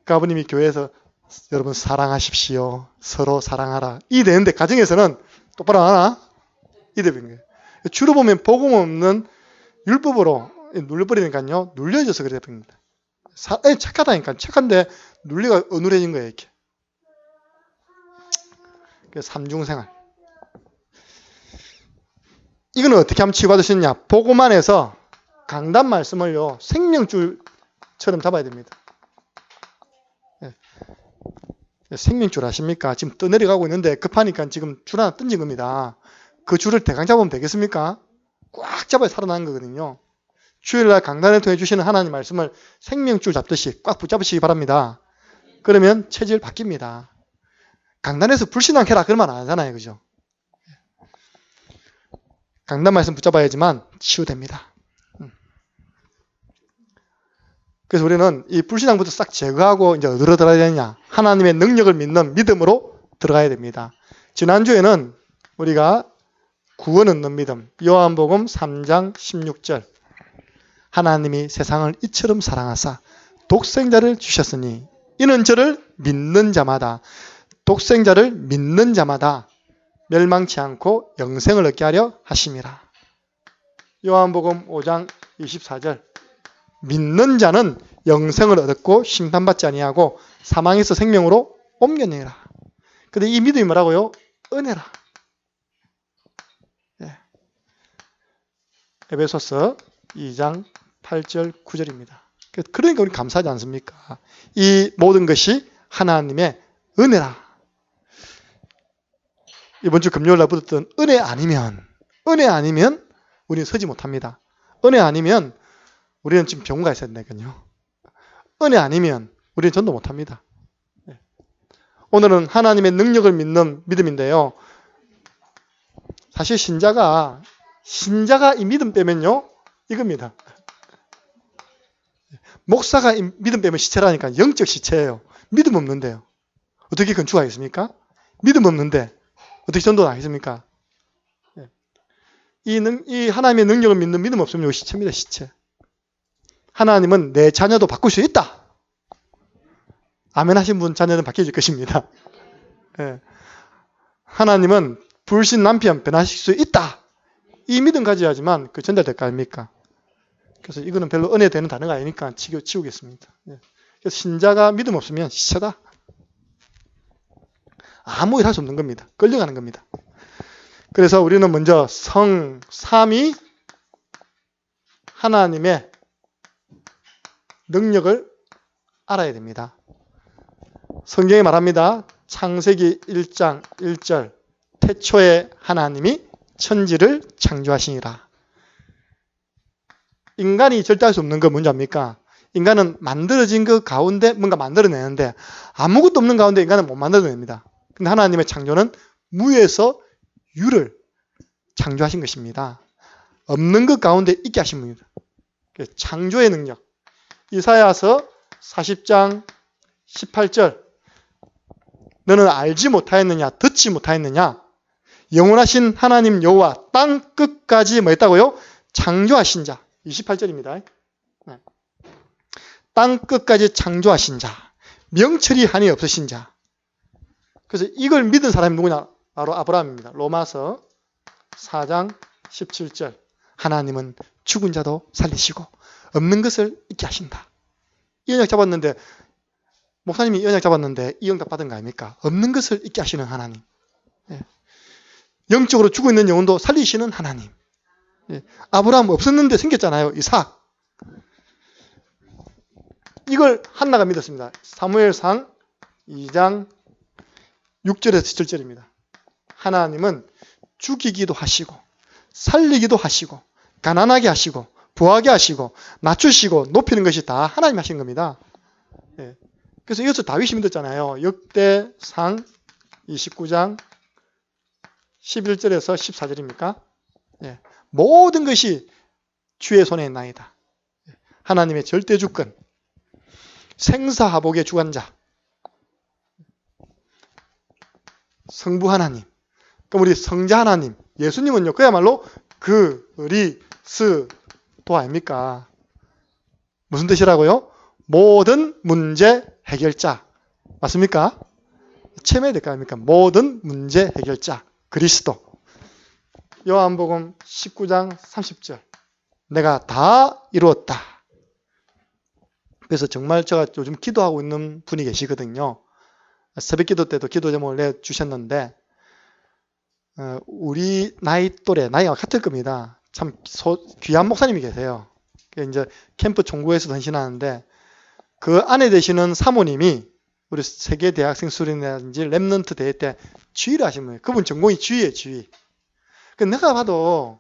그 아버님이 교회에서 여러분 사랑하십시오. 서로 사랑하라. 이 되는데 가정에서는 똑바로 안 하나? 이 되는 거예요. 주로 보면 복음 없는 율법으로 눌려버리니까요. 눌려져서 그래 됩니다. 착하다니까. 착한데 눌리가 어눌해진 거예요. 이렇게. 삼중생활. 이거는 어떻게 하면 치유받으시느냐? 복음 안에서 강단 말씀을요. 생명줄처럼 잡아야 됩니다. 생명줄 아십니까? 지금 떠내려가고 있는데 급하니까 지금 줄 하나 던진 겁니다. 그 줄을 대강 잡으면 되겠습니까? 꽉 잡아야 살아나는 거거든요. 주일날 강단을 통해 주시는 하나님 말씀을 생명줄 잡듯이 꽉 붙잡으시기 바랍니다. 그러면 체질 바뀝니다. 강단에서 불신앙해라 그러면 안 하잖아요. 그죠? 강단 말씀 붙잡아야지만 치유됩니다. 그래서 우리는 이 불신앙부터 싹 제거하고 이제 어디로 들어가야 되느냐? 하나님의 능력을 믿는 믿음으로 들어가야 됩니다. 지난주에는 우리가 구원 얻는 믿음, 요한복음 3장 16절. 하나님이 세상을 이처럼 사랑하사 독생자를 주셨으니 이는 저를 믿는 자마다 독생자를 믿는 자마다 멸망치 않고 영생을 얻게 하려 하심이라. 요한복음 5장 24절. 믿는 자는 영생을 얻고 심판받지 아니하고 사망에서 생명으로 옮겨내라. 근데 이 믿음이 뭐라고요? 은혜라. 예. 에베소서 2장 8절 9절입니다. 그러니까 우리 감사하지 않습니까? 이 모든 것이 하나님의 은혜라. 이번 주 금요일 날 붙었던 은혜 아니면 우리는 서지 못합니다. 은혜 아니면 우리는 지금 병원 가 있어야 되거든요. 은혜 아니면 우리는 전도 못합니다. 오늘은 하나님의 능력을 믿는 믿음인데요. 사실 신자가 이 믿음 빼면요. 이겁니다. 목사가 이 믿음 빼면 시체라니까 영적 시체예요. 믿음 없는데요. 어떻게 건축하겠습니까? 믿음 없는데 어떻게 전도 하겠습니까? 이 하나님의 능력을 믿는 믿음 없으면 시체입니다. 시체. 하나님은 내 자녀도 바꿀 수 있다. 아멘 하신 분 자녀는 바뀌어질 것입니다. 예. 하나님은 불신 남편 변화시킬 수 있다. 이 믿음 가져야지만 그 전달될 거 아닙니까? 그래서 이거는 별로 은혜 되는 단어가 아니니까 치우겠습니다. 예. 그래서 신자가 믿음 없으면 시체다. 아무 일 할 수 없는 겁니다. 끌려가는 겁니다. 그래서 우리는 먼저 성, 삼위, 하나님의 능력을 알아야 됩니다. 성경이 말합니다. 창세기 1장 1절 태초에 하나님이 천지를 창조하시니라. 인간이 절대 할 수 없는 건 뭔지 압니까? 인간은 만들어진 그 가운데 뭔가 만들어내는데 아무것도 없는 가운데 인간은 못 만들어냅니다. 근데 하나님의 창조는 무에서 유를 창조하신 것입니다. 없는 것 가운데 있게 하신 분입니다. 창조의 능력. 이사야서 40장 18절. 너는 알지 못하였느냐? 듣지 못하였느냐? 영원하신 하나님 여호와 땅 끝까지 뭐 했다고요? 창조하신 자. 28절입니다. 땅 끝까지 창조하신 자. 명철이 한이 없으신 자. 그래서 이걸 믿은 사람이 누구냐? 바로 아브라함입니다. 로마서 4장 17절. 하나님은 죽은 자도 살리시고 없는 것을 있게 하신다. 이 언약 잡았는데 목사님이 이 언약 잡았는데 이 응답 받은 거 아닙니까? 없는 것을 있게 하시는 하나님. 영적으로 죽어 있는 영혼도 살리시는 하나님. 아브라함 없었는데 생겼잖아요. 이삭. 이걸 한나가 믿었습니다. 사무엘상 2장 6절에서 7절입니다. 하나님은 죽이기도 하시고 살리기도 하시고 가난하게 하시고 부하게 하시고 낮추시고 높이는 것이 다 하나님 하신 겁니다. 그래서 이것을 다윗이 믿었잖아요. 역대상 29장 11절에서 14절입니까? 모든 것이 주의 손에 있나이다. 하나님의 절대 주권, 생사하복의 주관자, 성부 하나님, 그럼 우리 성자 하나님, 예수님은요, 그야말로 그리스도 아닙니까? 무슨 뜻이라고요? 모든 문제 해결자. 맞습니까? 체험해야 될 거 아닙니까? 모든 문제 해결자. 그리스도. 요한복음 19장 30절. 내가 다 이루었다. 그래서 정말 제가 요즘 기도하고 있는 분이 계시거든요. 새벽 기도 때도 기도 제목을 내주셨는데, 우리 나이 또래, 나이가 같을 겁니다. 참 귀한 목사님이 계세요. 이제 캠프 총구에서 헌신하는데, 그 안에 되시는 사모님이 우리 세계 대학생 수련회라든지 랩넌트 대회 때 주의를 하신 분이에요. 그분 전공이 주의예요, 주의. 내가 봐도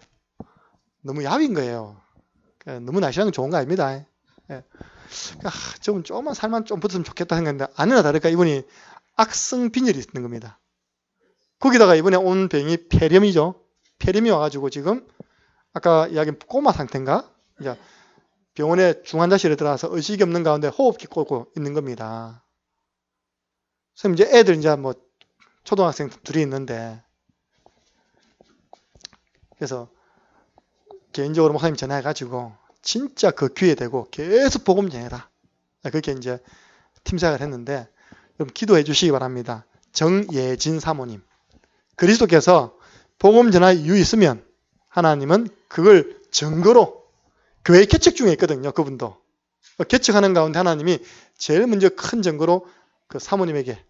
너무 야윈 거예요. 너무 날씨랑 좋은 거 아닙니다. 조금만 살만 좀 붙었으면 좋겠다 생각했는데, 아니나 다를까 이분이 악성 빈혈이 있는 겁니다. 거기다가 이번에 온 병이 폐렴이죠. 폐렴이 와가지고 지금 아까 이야기한 꼬마 상태인가? 이제 병원에 중환자실에 들어가서 의식이 없는 가운데 호흡기 꽂고 있는 겁니다. 그래서 이제 애들 이제 뭐 초등학생 둘이 있는데, 그래서 개인적으로 목사님 전화해가지고 진짜 그 귀에 대고 계속 복음 전해라. 그렇게 이제 팀생활을 했는데, 여러분 기도해 주시기 바랍니다. 정예진 사모님. 그리스도께서 복음 전할 이유 있으면 하나님은 그걸 증거로 교회 개척 중에 있거든요. 그분도. 개척하는 가운데 하나님이 제일 먼저 큰 증거로 그 사모님에게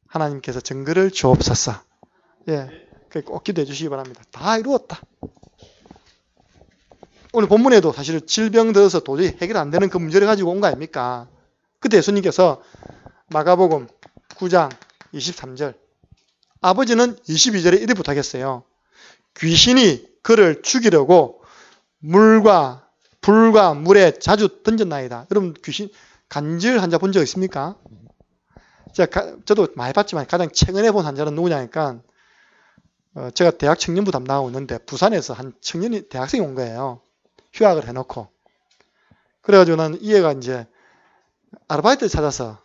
하나님께서 증거를 주옵소서. 꼭 기도해 주시기 바랍니다. 다 이루었다. 오늘 본문에도 사실 질병 들어서 도저히 해결 안 되는 그 문제를 가지고 온 거 아닙니까? 그때 예수님께서 마가복음 9장 23절, 아버지는 22절에 이렇게 부탁했어요. 귀신이 그를 죽이려고 물과 불과 물에 자주 던졌나이다. 여러분 귀신 간질 환자 본 적 있습니까? 저도 많이 봤지만 가장 최근에 본 환자는 누구냐니까, 제가 대학 청년부 담당하고 있는데 부산에서 한 청년이 대학생이 온 거예요. 휴학을 해놓고. 그래가지고 나는 이 애가 이제 아르바이트를 찾아서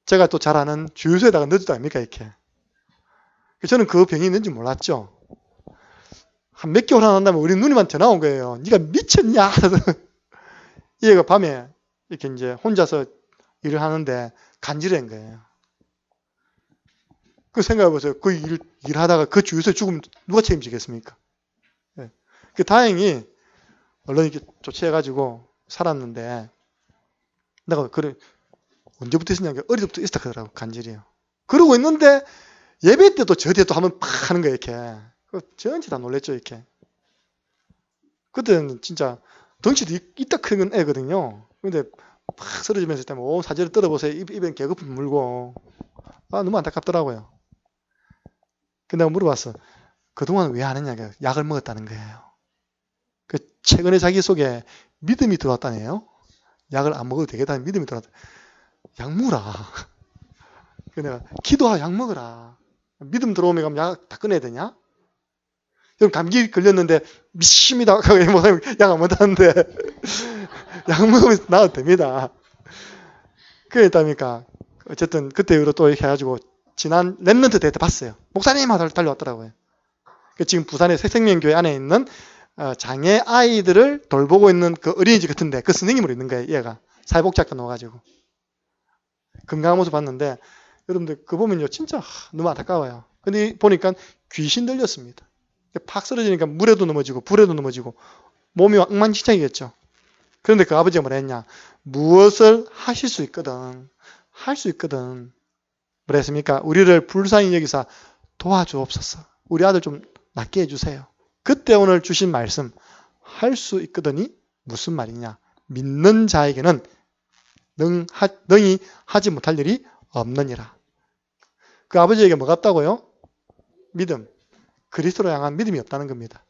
제가 또 잘 아는 주유소에다가 넣어주다 아닙니까, 이렇게. 저는 그 병이 있는지 몰랐죠. 한 몇 개월 안 다음에 우리 누님한테 전화 온 거예요. 네가 미쳤냐? 이 애가 밤에 이렇게 이제 혼자서 일을 하는데 간질한 거예요. 그 생각해보세요. 그 일하다가 그 주유소에 죽으면 누가 책임지겠습니까? 그 다행히 얼른 이렇게 조치해가지고 살았는데, 내가 그래 언제부터 있었냐면 어릴 때부터 있었다 그러더라고, 간질이요. 그러고 있는데 예배 때도 저 뒤에 또 한번 팍 하는 거예요, 이렇게. 전체 다 놀랬죠, 이렇게. 그때는 진짜 덩치도 이따 큰 애거든요. 근데 팍 쓰러지면서 때문에 오 사제를 떨어보세요. 입에 개거품 물고. 너무 안타깝더라고요. 근데 내가 물어봤어. 그동안 왜 안 했냐? 약을 먹었다는 거예요. 최근에 자기 속에 믿음이 들어왔다네요. 약을 안 먹어도 되겠다는 믿음이 들어왔다. 약 먹으라. 내가 기도하고 약 먹으라. 믿음 들어오면 그럼 약 다 끊어야 되냐? 그럼 감기 걸렸는데 미심이다. 약 안 먹었는데 약 먹으면 나아도 됩니다. 그랬다니까. 어쨌든 그때 이후로 또 이렇게 해가지고 지난 랩런트 대회 때 봤어요. 목사님 하다 달려왔더라고요. 지금 부산의 새생명교회 안에 있는 장애 아이들을 돌보고 있는 그 어린이집 같은데 그 선생님으로 있는 거예요. 얘가 사회복지학과 나와가지고 건강한 모습 봤는데 여러분들 그거 보면요 진짜 너무 안타까워요. 근데 보니까 귀신 들렸습니다. 팍 쓰러지니까 물에도 넘어지고 불에도 넘어지고 몸이 엉망진창이겠죠. 그런데 그 아버지가 뭐라 했냐? 무엇을 하실 수 있거든. 할 수 있거든. 뭐라 했습니까? 우리를 불쌍히 여기사 도와주옵소서. 우리 아들 좀 낫게 해주세요. 그때 오늘 주신 말씀 할 수 있거든이 무슨 말이냐? 믿는 자에게는 능히 하지 못할 일이 없느니라. 그 아버지에게 뭐가 없다고요? 믿음. 그리스도로 향한 믿음이 없다는 겁니다.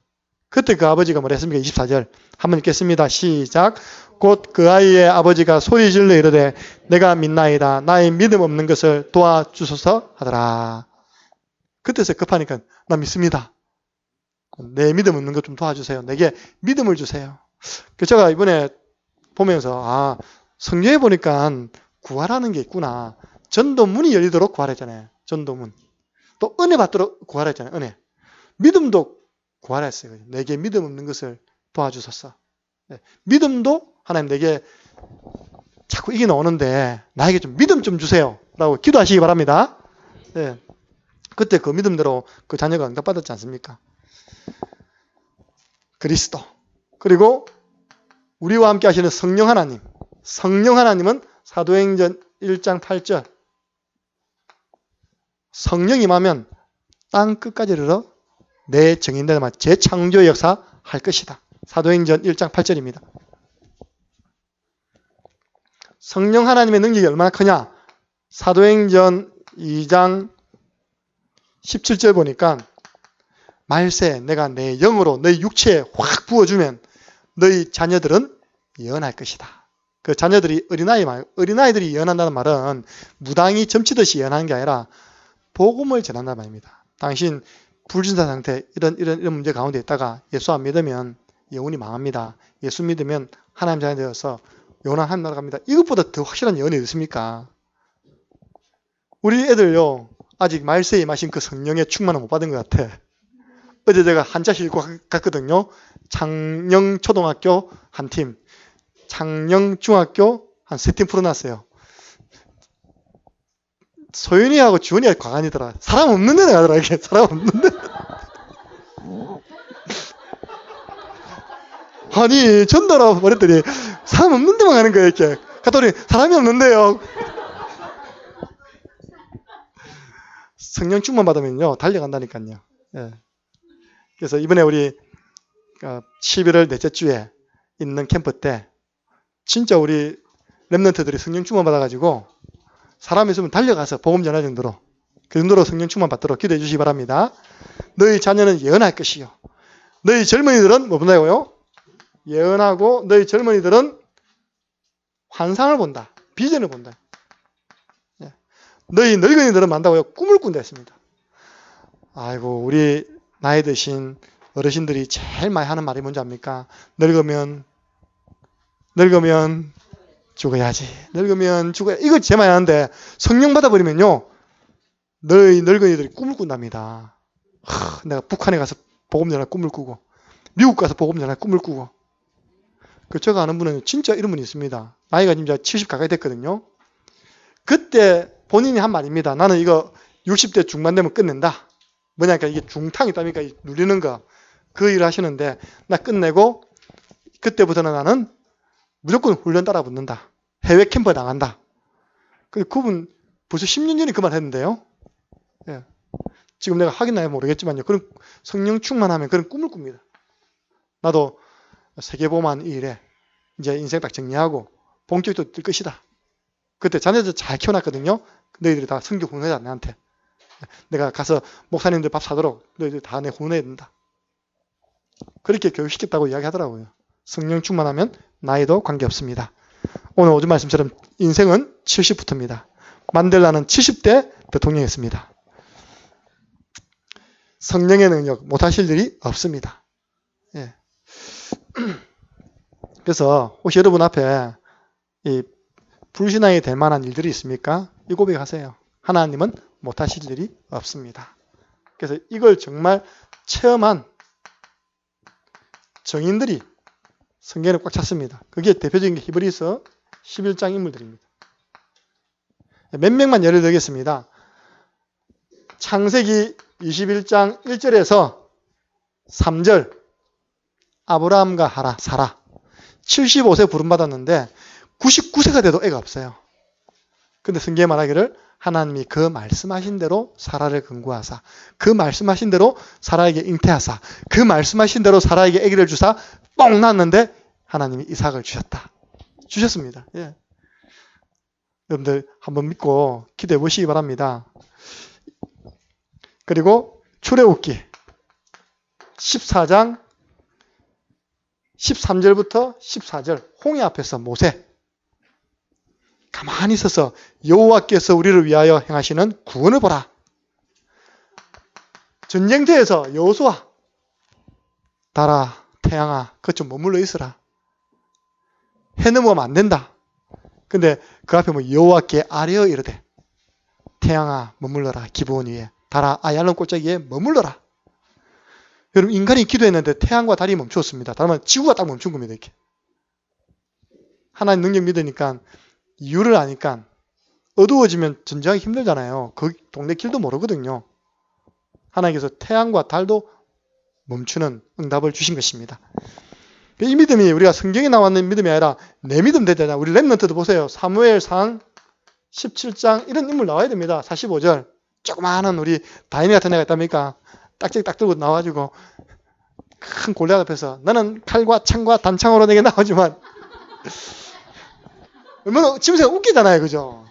그때 그 아버지가 뭐라 했습니까? 24절 한번 읽겠습니다. 시작. 곧 그 아이의 아버지가 소리 질러 이르되 내가 믿나이다. 나의 믿음 없는 것을 도와주소서 하더라. 그때서 급하니까 나 믿습니다. 내 믿음 없는 것 좀 도와주세요. 내게 믿음을 주세요. 제가 이번에 보면서 성경에 보니까 구하라는 게 있구나. 전도문이 열리도록 구하랬잖아요. 전도문. 또 은혜 받도록 구하랬잖아요. 은혜. 믿음도 구하라 했어요. 내게 믿음 없는 것을 도와주소서. 믿음도 하나님 내게 자꾸 이게 나오는데 나에게 좀 믿음 좀 주세요. 라고 기도하시기 바랍니다. 네. 그때 그 믿음대로 그 자녀가 응답받았지 않습니까? 그리스도. 그리고 우리와 함께 하시는 성령 하나님. 성령 하나님은 사도행전 1장 8절. 성령 임하면 땅 끝까지 이르러 내 정인들만 재창조 역사 할 것이다. 사도행전 1장 8절입니다. 성령 하나님의 능력이 얼마나 크냐? 사도행전 2장 17절 보니까 말세 내가 내 영으로 너희 육체에 확 부어주면 너희 자녀들은 예언할 것이다. 그 자녀들이 어린아이들이 예언한다는 말은 무당이 점치듯이 예언하는 게 아니라 복음을 전한다는 말입니다. 당신 불신자 상태 이런 문제 가운데 있다가 예수 안 믿으면 영혼이 망합니다. 예수 믿으면 하나님 자녀 되어서 영원한 하나님 나라 갑니다. 이것보다 더 확실한 예언이 있습니까? 우리 애들요 아직 말세에 임하신 그 성령의 충만을 못 받은 것 같아. 어제 제가 한자 읽고 갔거든요. 창녕초등학교 한 팀, 창녕중학교 한 3팀 풀어놨어요. 소윤이하고 주원이가 과간이더라. 사람 없는 데는 가더라. 이게 사람 없는 데. 아니 전도라고 말했더니 사람 없는 데만 가는 거야. 이렇게 갔더니 사람이 없는데요. 성령 충만 받으면요 달려간다니까요. 예. 그래서 이번에 우리 11월 넷째 주에 있는 캠프 때 진짜 우리 랩런트들이 성령 충만 받아가지고 사람 있으면 달려가서 복음 전할 정도로 그 정도로 성령 충만 받도록 기도해 주시기 바랍니다. 너희 자녀는 예언할 것이요. 너희 젊은이들은 뭐 본다고요? 예언하고 너희 젊은이들은 환상을 본다. 비전을 본다. 너희 늙은이들은 만다고요? 꿈을 꾼다 했습니다. 아이고 우리 나이 드신 어르신들이 제일 많이 하는 말이 뭔지 압니까? 늙으면 죽어야지. 늙으면 죽어야. 이거 제일 많이 하는데 성령 받아버리면요. 너희 늙은이들이 꿈을 꾼답니다. 내가 북한에 가서 복음 전할 꿈을 꾸고 미국 가서 복음 전할 꿈을 꾸고. 제가 아는 분은 진짜 이런 분이 있습니다. 나이가 진짜 70 가까이 됐거든요. 그때 본인이 한 말입니다. 나는 이거 60대 중반 되면 끝낸다. 뭐냐니까 이게 중탕이 있다니까 누리는 거. 그 일을 하시는데 나 끝내고 그때부터는 나는 무조건 훈련 따라 붙는다. 해외 캠프 나간다. 그분 벌써 10년 전에 그 말 했는데요. 예. 지금 내가 하긴 나야 모르겠지만요. 그런 성령 충만하면 그런 꿈을 꿉니다. 나도 세계보만 이 일에 이제 인생 딱 정리하고 본격적으로 뜰 것이다. 그때 자녀들 잘 키워놨거든요. 너희들이 다 성교 후원해라 나한테. 내가 가서 목사님들 밥 사도록 너희들 다 내 후원해야 된다. 그렇게 교육시켰다고 이야기하더라고요. 성령 충만하면 나이도 관계없습니다. 오늘 오전 말씀처럼 인생은 70부터입니다. 만델라는 70대 대통령이었습니다. 성령의 능력 못하실 일이 없습니다. 예. 그래서 혹시 여러분 앞에 이 불신앙이 될 만한 일들이 있습니까? 이 고백하세요. 하나님은 못하실 일이 없습니다. 그래서 이걸 정말 체험한 정인들이 성경에 꽉 찼습니다. 그게 대표적인 게 히브리서 11장 인물들입니다. 몇 명만 예를 들겠습니다. 창세기 21장 1절에서 3절 아브라함과 사라 75세 부름받았는데 99세가 돼도 애가 없어요. 근데 성경에 말하기를 하나님이 그 말씀하신 대로 사라를 근구하사 그 말씀하신 대로 사라에게 잉태하사 그 말씀하신 대로 사라에게 아기를 주사 뻥 났는데 하나님이 이삭을 주셨습니다. 예. 여러분들 한번 믿고 기도해 보시기 바랍니다. 그리고 출애굽기 14장 13절부터 14절 홍해 앞에서 모세 가만히 있어서 여호와께서 우리를 위하여 행하시는 구원을 보라. 전쟁터에서 여호수아 달아 태양아 그것 좀 머물러 있으라. 해 넘어가면 안 된다. 근데 그 앞에 뭐 여호와께 아뢰어 이르되 태양아 머물러라 기브온 위에 달아 아얄론 골짜기에 머물러라. 여러분 인간이 기도했는데 태양과 달이 멈추었습니다. 다르면 지구가 딱 멈춘 겁니다. 이렇게. 하나님 능력 믿으니까 이유를 아니까 어두워지면 전쟁하기 힘들잖아요. 그 동네 길도 모르거든요. 하나님께서 태양과 달도 멈추는 응답을 주신 것입니다. 이 믿음이 우리가 성경에 나와 있는 믿음이 아니라 내 믿음 되잖아. 우리 렘넌트도 보세요. 사무엘상 17장 이런 인물 나와야 됩니다. 45절 조그마한 우리 다인이 같은 애가 있답니까? 딱지 딱 들고 나와가지고 큰 골리앗 앞에서 나는 칼과 창과 단창으로 내게 나오지만 얼마나 집에서 웃기잖아요. 그죠?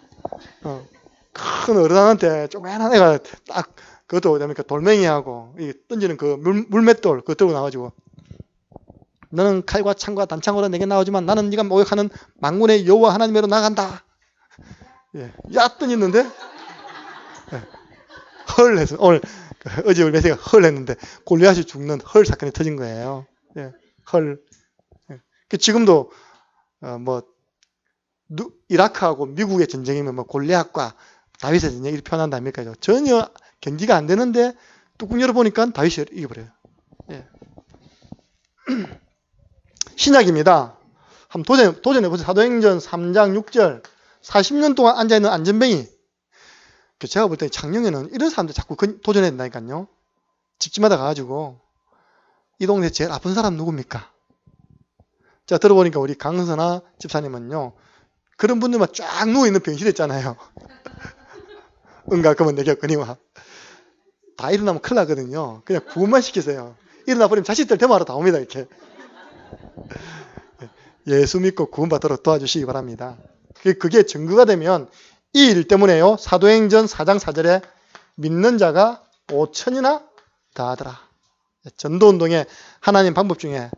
큰 어른한테 조그마한 애가 딱 그것도 뭐냐니까 돌멩이하고 던지는 그 물맷돌 그거 들고 나와가지고 너는 칼과 창과 단창으로 내게 나오지만 나는 네가 모욕하는 만군의 여호와 하나님으로 나간다. 예, 야 던졌는데 헐 했어. 오늘 어제 우리 메시가 헐 했는데 골리앗이 죽는 헐 사건이 터진 거예요. 예, 헐. 예. 지금도 이라크하고 미국의 전쟁이면 뭐 골리앗과 다윗의 전쟁 이렇게 표현한답니까? 전혀 경기가 안 되는데 뚜껑 열어보니까 다윗이 이겨버려요. 예. 신약입니다. 한번 도전해보세요. 사도행전 3장 6절 40년 동안 앉아있는 안전뱅이. 제가 볼 때 작년에는 이런 사람들 자꾸 도전해야 된다니까요. 집집마다 가가지고 이 동네 제일 아픈 사람 누굽니까? 제가 들어보니까 우리 강선아 집사님은요. 그런 분들만 쫙 누워있는 병실 있잖아요. 응가 그러면 내겠거니와 다 일어나면 큰일 나거든요. 그냥 구원만 시키세요. 일어나 버리면 자식들 대마로 다 옵니다. 이렇게. 예수 믿고 구원받도록 도와주시기 바랍니다. 그게 증거가 되면 이 일 때문에요. 사도행전 4장 4절에 믿는 자가 5천이나 더하더라. 전도운동의 하나님 방법 중에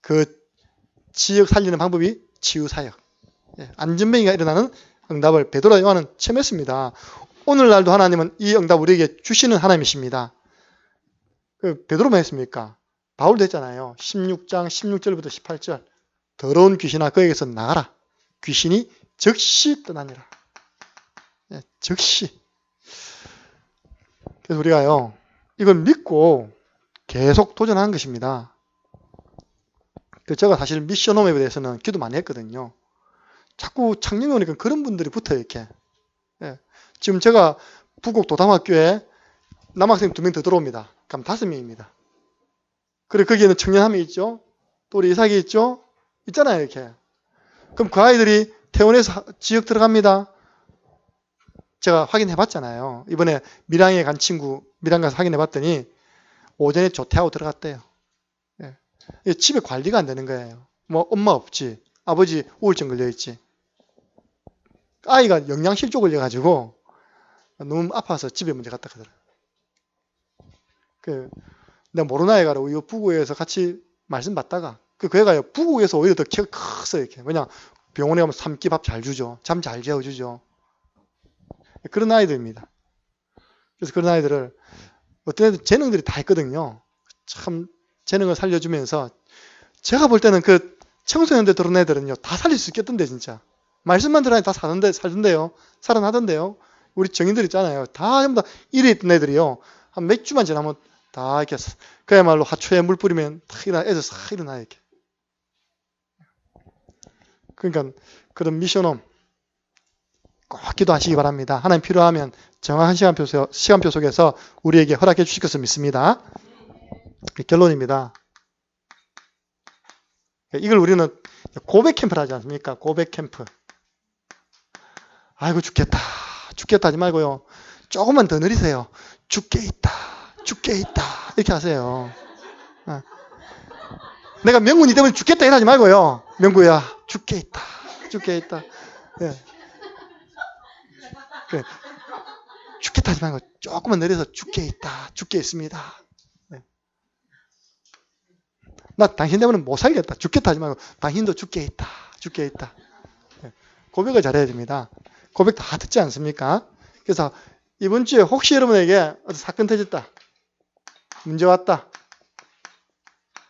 그 지역 살리는 방법이 치유사역. 안전뱅이가 일어나는 응답을 베드로와 요한은 체험했습니다. 오늘날도 하나님은 이 응답 우리에게 주시는 하나님이십니다. 베드로만 했습니까? 바울도 했잖아요. 16장 16절부터 18절 더러운 귀신아 그에게서 나가라. 귀신이 즉시 떠나니라. 즉시. 그래서 우리가요. 이걸 믿고 계속 도전하는 것입니다. 제가 사실 미션홈에 대해서는 기도 많이 했거든요. 자꾸 창녕에 오니까 그런 분들이 붙어요. 이렇게. 지금 제가 부곡 도담학교에 남학생 2명 더 들어옵니다. 그럼 5명입니다. 그리고 거기에는 청년 1명 있죠. 또 우리 이삭이 있죠. 있잖아요. 이렇게. 그럼 그 아이들이 태원에서 지역 들어갑니다. 제가 확인해 봤잖아요. 이번에 밀양에 간 친구 밀양 가서 확인해 봤더니 오전에 조퇴하고 들어갔대요. 집에 관리가 안 되는 거예요. 뭐 엄마 없지. 아버지 우울증 걸려있지. 아이가 영양실조 걸려가지고 너무 아파서 집에 먼저 갔다 가더라고요. 내가 모르나에 가라 우리 부구에서 같이 말씀 받다가 그 교회가요, 부국에서 오히려 더 키가 컸어요. 이렇게. 왜냐, 병원에 가면 3끼 밥 잘 주죠. 잠 잘 재워주죠. 그런 아이들입니다. 그래서 그런 아이들을 어떤 애들 재능들이 다 있거든요. 참 재능을 살려주면서 제가 볼 때는 그 청소년들 들어온 애들은요, 다 살릴 수 있겠던데, 진짜. 말씀만 들어야 다 살던데요. 살아나던데요. 우리 정인들 있잖아요. 다 전부 다 일에 있던 애들이요. 한 몇 주만 지나면 다 이렇게, 그야말로 하초에 물 뿌리면 탁 일어나, 애들 싹 일어나요, 이렇게. 그러니까 그런 미션홈 꼭 기도하시기 바랍니다. 하나님 필요하면 정확한 시간표 속에서 우리에게 허락해 주실 것을 믿습니다. 결론입니다. 이걸 우리는 고백 캠프를 하지 않습니까? 고백 캠프. 아이고 죽겠다. 죽겠다 하지 말고요. 조금만 더 느리세요. 죽게 있다. 죽게 있다. 이렇게 하세요. 내가 명문이 되면 죽겠다 이러지 말고요. 명구야 죽게 있다. 죽게 있다. 예. 예. 죽겠다 하지 말고 조금만 내려서 죽게 있다. 죽게 있습니다. 예. 나 당신 때문에 못 살겠다. 죽겠다 하지 말고 당신도 죽게 있다. 죽게 있다. 예. 고백을 잘해야 됩니다. 고백 다 듣지 않습니까? 그래서 이번 주에 혹시 여러분에게 사건 터졌다. 문제 왔다.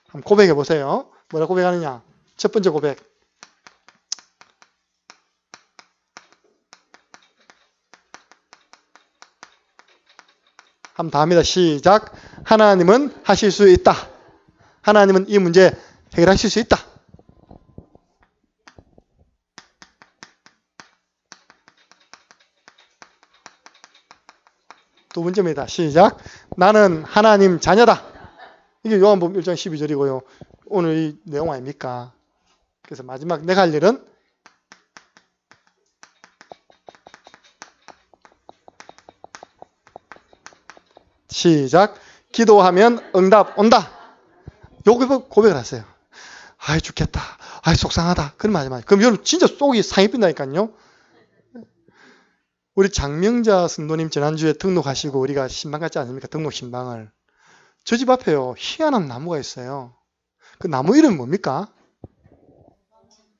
한번 고백해 보세요. 뭐라 고백하느냐? 첫 번째 고백. 한번 다 합니다. 시작. 하나님은 하실 수 있다. 하나님은 이 문제 해결하실 수 있다. 두 번째입니다. 시작. 나는 하나님 자녀다. 이게 요한복음 1장 12절이고요. 오늘 이 내용 아닙니까? 그래서 마지막 내가 할 일은 시작. 기도하면 응답 온다. 요거 고백을 하세요. 아이 죽겠다. 아이 속상하다. 그런 말 하지 마세요. 그럼 여러분 진짜 속이 상이 빈다니까요. 우리 장명자 성도님 지난주에 등록하시고 우리가 신방 갔지 않습니까? 등록 신방을. 저 집 앞에요. 희한한 나무가 있어요. 그 나무 이름이 뭡니까?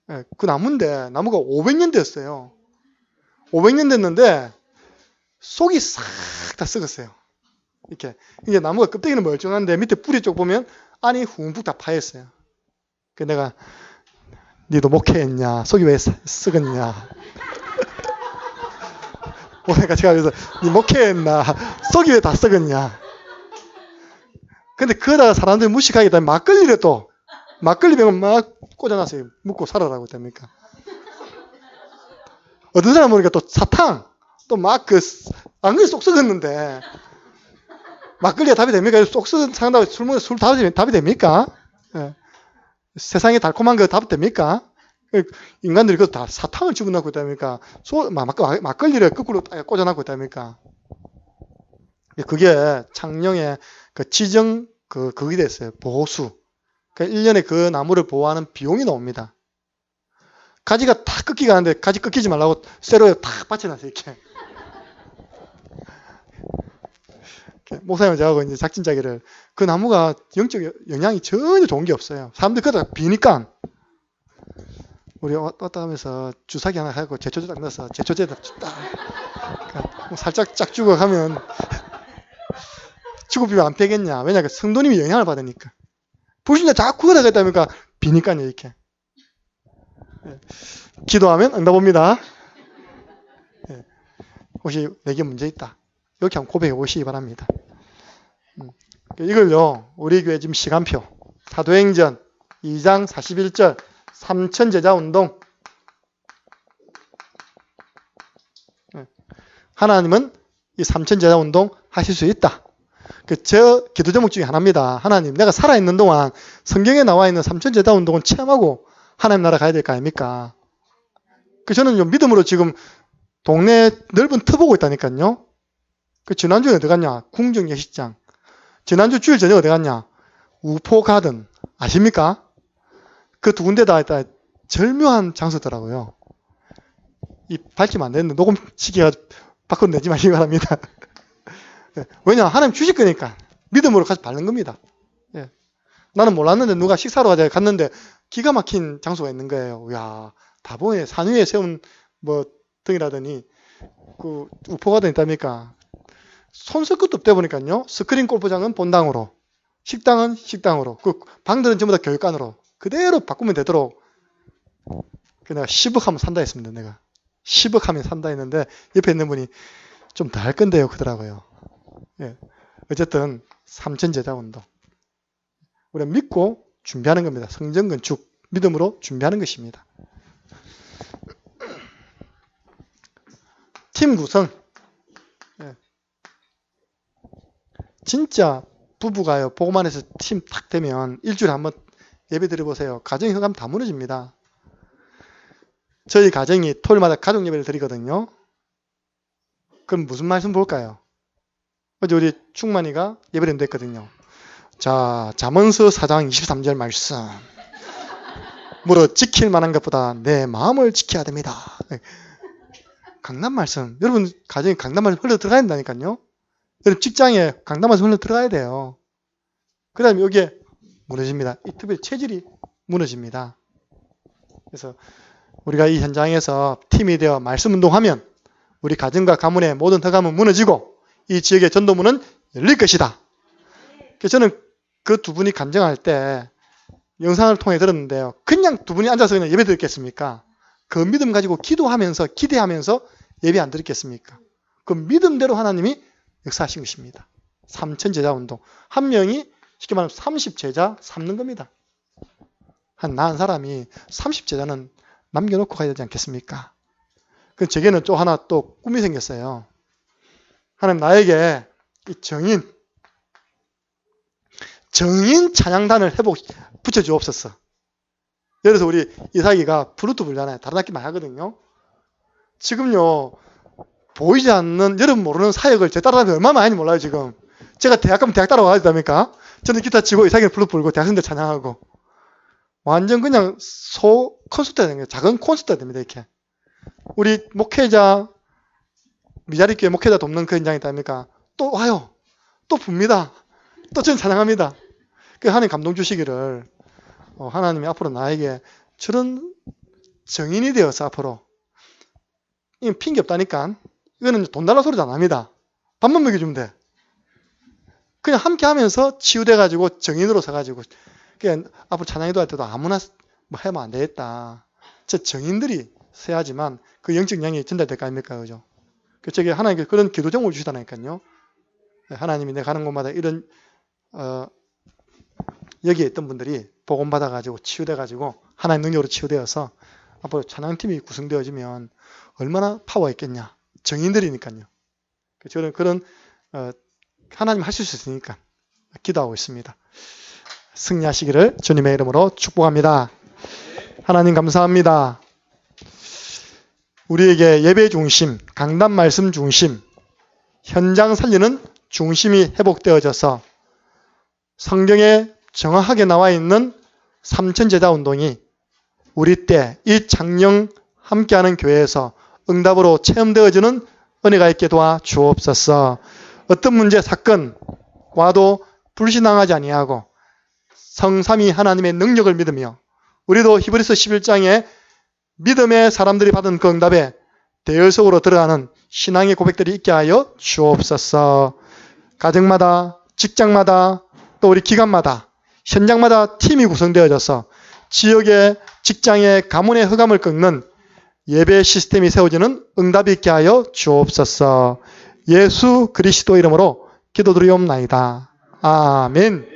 네, 그 나무인데 나무가 500년 됐어요. 500년 됐는데 속이 싹 다 썩었어요. 이렇게 이게 나무가 껍데기는 멀쩡한데 밑에 뿌리 쪽 보면 안이 흠뻑 다 파였어요. 그 내가 니도 목회했냐? 속이 왜 썩었냐? 오늘 같이 가면서 니 목회했나? 속이 왜 다 썩었냐? 근데 그러다가 사람들이 무식하게 되면 막걸리를 또 막걸리 병을 막 꽂아놨어요. 묻고 살아라고 됩니까? 어떤 사람 보니까 또 사탕 또 막 안 그래 쏙 썩었는데 막걸리가 답이 됩니까? 쏙 썩은 상다고 술 먹으면 술 답이 됩니까? 예. 세상에 달콤한 거 답이 됩니까? 인간들이 그것도 다 사탕을 집어넣고 있다니까 막걸리를 거꾸로 꽂아놨고 있다니까 그게 창녕의 그 지정 그게 됐어요. 보호수. 그러니까 1년에 그 나무를 보호하는 비용이 나옵니다. 가지가 다 꺾이가 하는데 가지 꺾이지 말라고 쇠로에 탁 받쳐놨어요. 이렇게. 목사님을 저하고 이제 작진 짜기를 그 나무가 영적 영향이 전혀 좋은 게 없어요. 사람들이 그러다가 비니까 우리 왔다 하면서 주사기 하나 하고 제초제 딱 넣어서 제초제에다 딱 살짝 짝 주고 가면 죽어비면 안 되겠냐. 왜냐하면 성도님이 영향을 받으니까. 불신자 자꾸 그러겠다니까 비니까요 이렇게. 예. 기도하면 응답 옵니다. 예. 혹시 내게 문제 있다. 이렇게 한번 고백해 보시기 바랍니다. 이걸요 우리 교회 지금 시간표 사도행전 2장 41절 3천 제자 운동. 하나님은 이 3천 제자 운동 하실 수 있다. 저 기도 제목 중에 하나입니다. 하나님, 내가 살아있는 동안 성경에 나와 있는 3천 제자 운동은 체험하고 하나님 나라 가야 될 거 아닙니까? 저는 믿음으로 지금 동네 넓은 터 보고 있다니까요. 지난주에 어디 갔냐? 궁정 예식장. 지난주 주일 저녁 어디 갔냐? 우포 가든. 아십니까? 그 두 군데 다 있다. 절묘한 장소더라고요. 이 밝히면 안 되는데 녹음 시기가 밖으로 내지 마시기 바랍니다. 왜냐? 하나님 주실 거니까. 믿음으로 가서 밟는 겁니다. 예. 나는 몰랐는데 누가 식사로 가자 갔는데 기가 막힌 장소가 있는 거예요. 이야, 다보에 산 위에 세운 뭐 등이라더니 그 우포가 있답니까? 손쓸 것도 없다 보니까요. 스크린 골프장은 본당으로, 식당은 식당으로, 그 방들은 전부 다 교육관으로 그대로 바꾸면 되도록 내가 10억 하면 산다 했습니다. 내가 10억 하면 산다 했는데 옆에 있는 분이 좀 더 할 건데요 그러더라고요. 예. 어쨌든 삼천제자운동 우리가 믿고 준비하는 겁니다. 성전 건축 믿음으로 준비하는 것입니다. 팀 구성. 예. 진짜 부부가요 보고만 해서 팀 탁 되면 일주일에 한번 예배 드려보세요. 가정이 흐가면 다 무너집니다. 저희 가정이 토요일마다 가족 예배를 드리거든요. 그럼 무슨 말씀 볼까요? 어제 우리 충만이가 예배를 했거든요. 자, 잠언서 4장 23절 말씀. 무릇 지킬 만한 것보다 내 마음을 지켜야 됩니다. 강단 말씀. 여러분 가정에 강단 말씀 흘러 들어가야 된다니까요. 여러분 직장에 강단 말씀 흘러 들어가야 돼요. 그 다음에 여기에 무너집니다. 이 특별히 체질이 무너집니다. 그래서 우리가 이 현장에서 팀이 되어 말씀 운동하면 우리 가정과 가문의 모든 허감은 무너지고 이 지역의 전도문은 열릴 것이다. 그래서 저는 그 두 분이 간증할 때 영상을 통해 들었는데요. 그냥 두 분이 앉아서 그냥 예배 드렸겠습니까? 그 믿음 가지고 기도하면서 기대하면서 예배 안 드렸겠습니까? 그 믿음대로 하나님이 역사하신 것입니다. 삼천제자 운동. 한 명이 쉽게 말하면 30제자 삼는 겁니다. 한 나은 사람이 30제자는 남겨놓고 가야 되지 않겠습니까? 그 제게는 또 하나 또 꿈이 생겼어요. 하나님 나에게 이 정인 찬양단을 붙여주옵소서. 예를 들어서 우리 이삭이가 플루트 불잖아요. 다른 악기 많이 하거든요. 지금요 보이지 않는 여러분 모르는 사역을 제 딸아들이 얼마나 많이 몰라요 지금. 제가 대학 가면 대학 따라와야 됩니까? 저는 기타 치고 이삭이는 플루트 불고 대학생들 찬양하고 완전 그냥 소 콘서트가 되는 거예요. 작은 콘서트가 됩니다. 이렇게 우리 목회자 미자리 교회 목회자 돕는 그 현장이 있답니까? 또 와요. 또 붑니다. 또 저는 찬양합니다. 그 하나님 감동 주시기를 하나님이 앞으로 나에게 저런 정인이 되어서 앞으로 이건 핑계 없다니까 이거는 돈 달라 소리도 안 합니다. 밥만 먹여주면 돼. 그냥 함께 하면서 치유돼가지고 정인으로 서가지고 그냥 앞으로 찬양기도 할 때도 아무나 뭐 하면 안 되겠다. 저 정인들이 서야지만 그 영적 양이 전달될 거 아닙니까? 그죠? 저게 하나님께 그런 기도 제목을 주시다니까요. 하나님이 내가 가는 곳마다 이런 여기에 있던 분들이 복음 받아가지고 치유돼가지고 하나님 능력으로 치유되어서 앞으로 찬양팀이 구성되어지면 얼마나 파워가 있겠냐. 정인들이니까요. 저는 그런 하나님 하실 수 있으니까 기도하고 있습니다. 승리하시기를 주님의 이름으로 축복합니다. 하나님 감사합니다. 우리에게 예배 중심, 강단 말씀 중심, 현장 살리는 중심이 회복되어져서 성경에 정확하게 나와 있는 삼천제자 운동이 우리 때 이 장령 함께하는 교회에서 응답으로 체험되어지는 은혜가 있게 도와 주옵소서. 어떤 문제 사건 와도 불신앙하지 아니하고 성삼위 하나님의 능력을 믿으며 우리도 히브리서 11장에 믿음의 사람들이 받은 그 응답에 대열 속으로 들어가는 신앙의 고백들이 있게 하여 주옵소서. 가정마다 직장마다 또 우리 기관마다 현장마다 팀이 구성되어져서 지역의 직장의 가문의 흑암을 꺾는 예배 시스템이 세워지는 응답이 있게 하여 주옵소서. 예수 그리스도 이름으로 기도드리옵나이다. 아멘.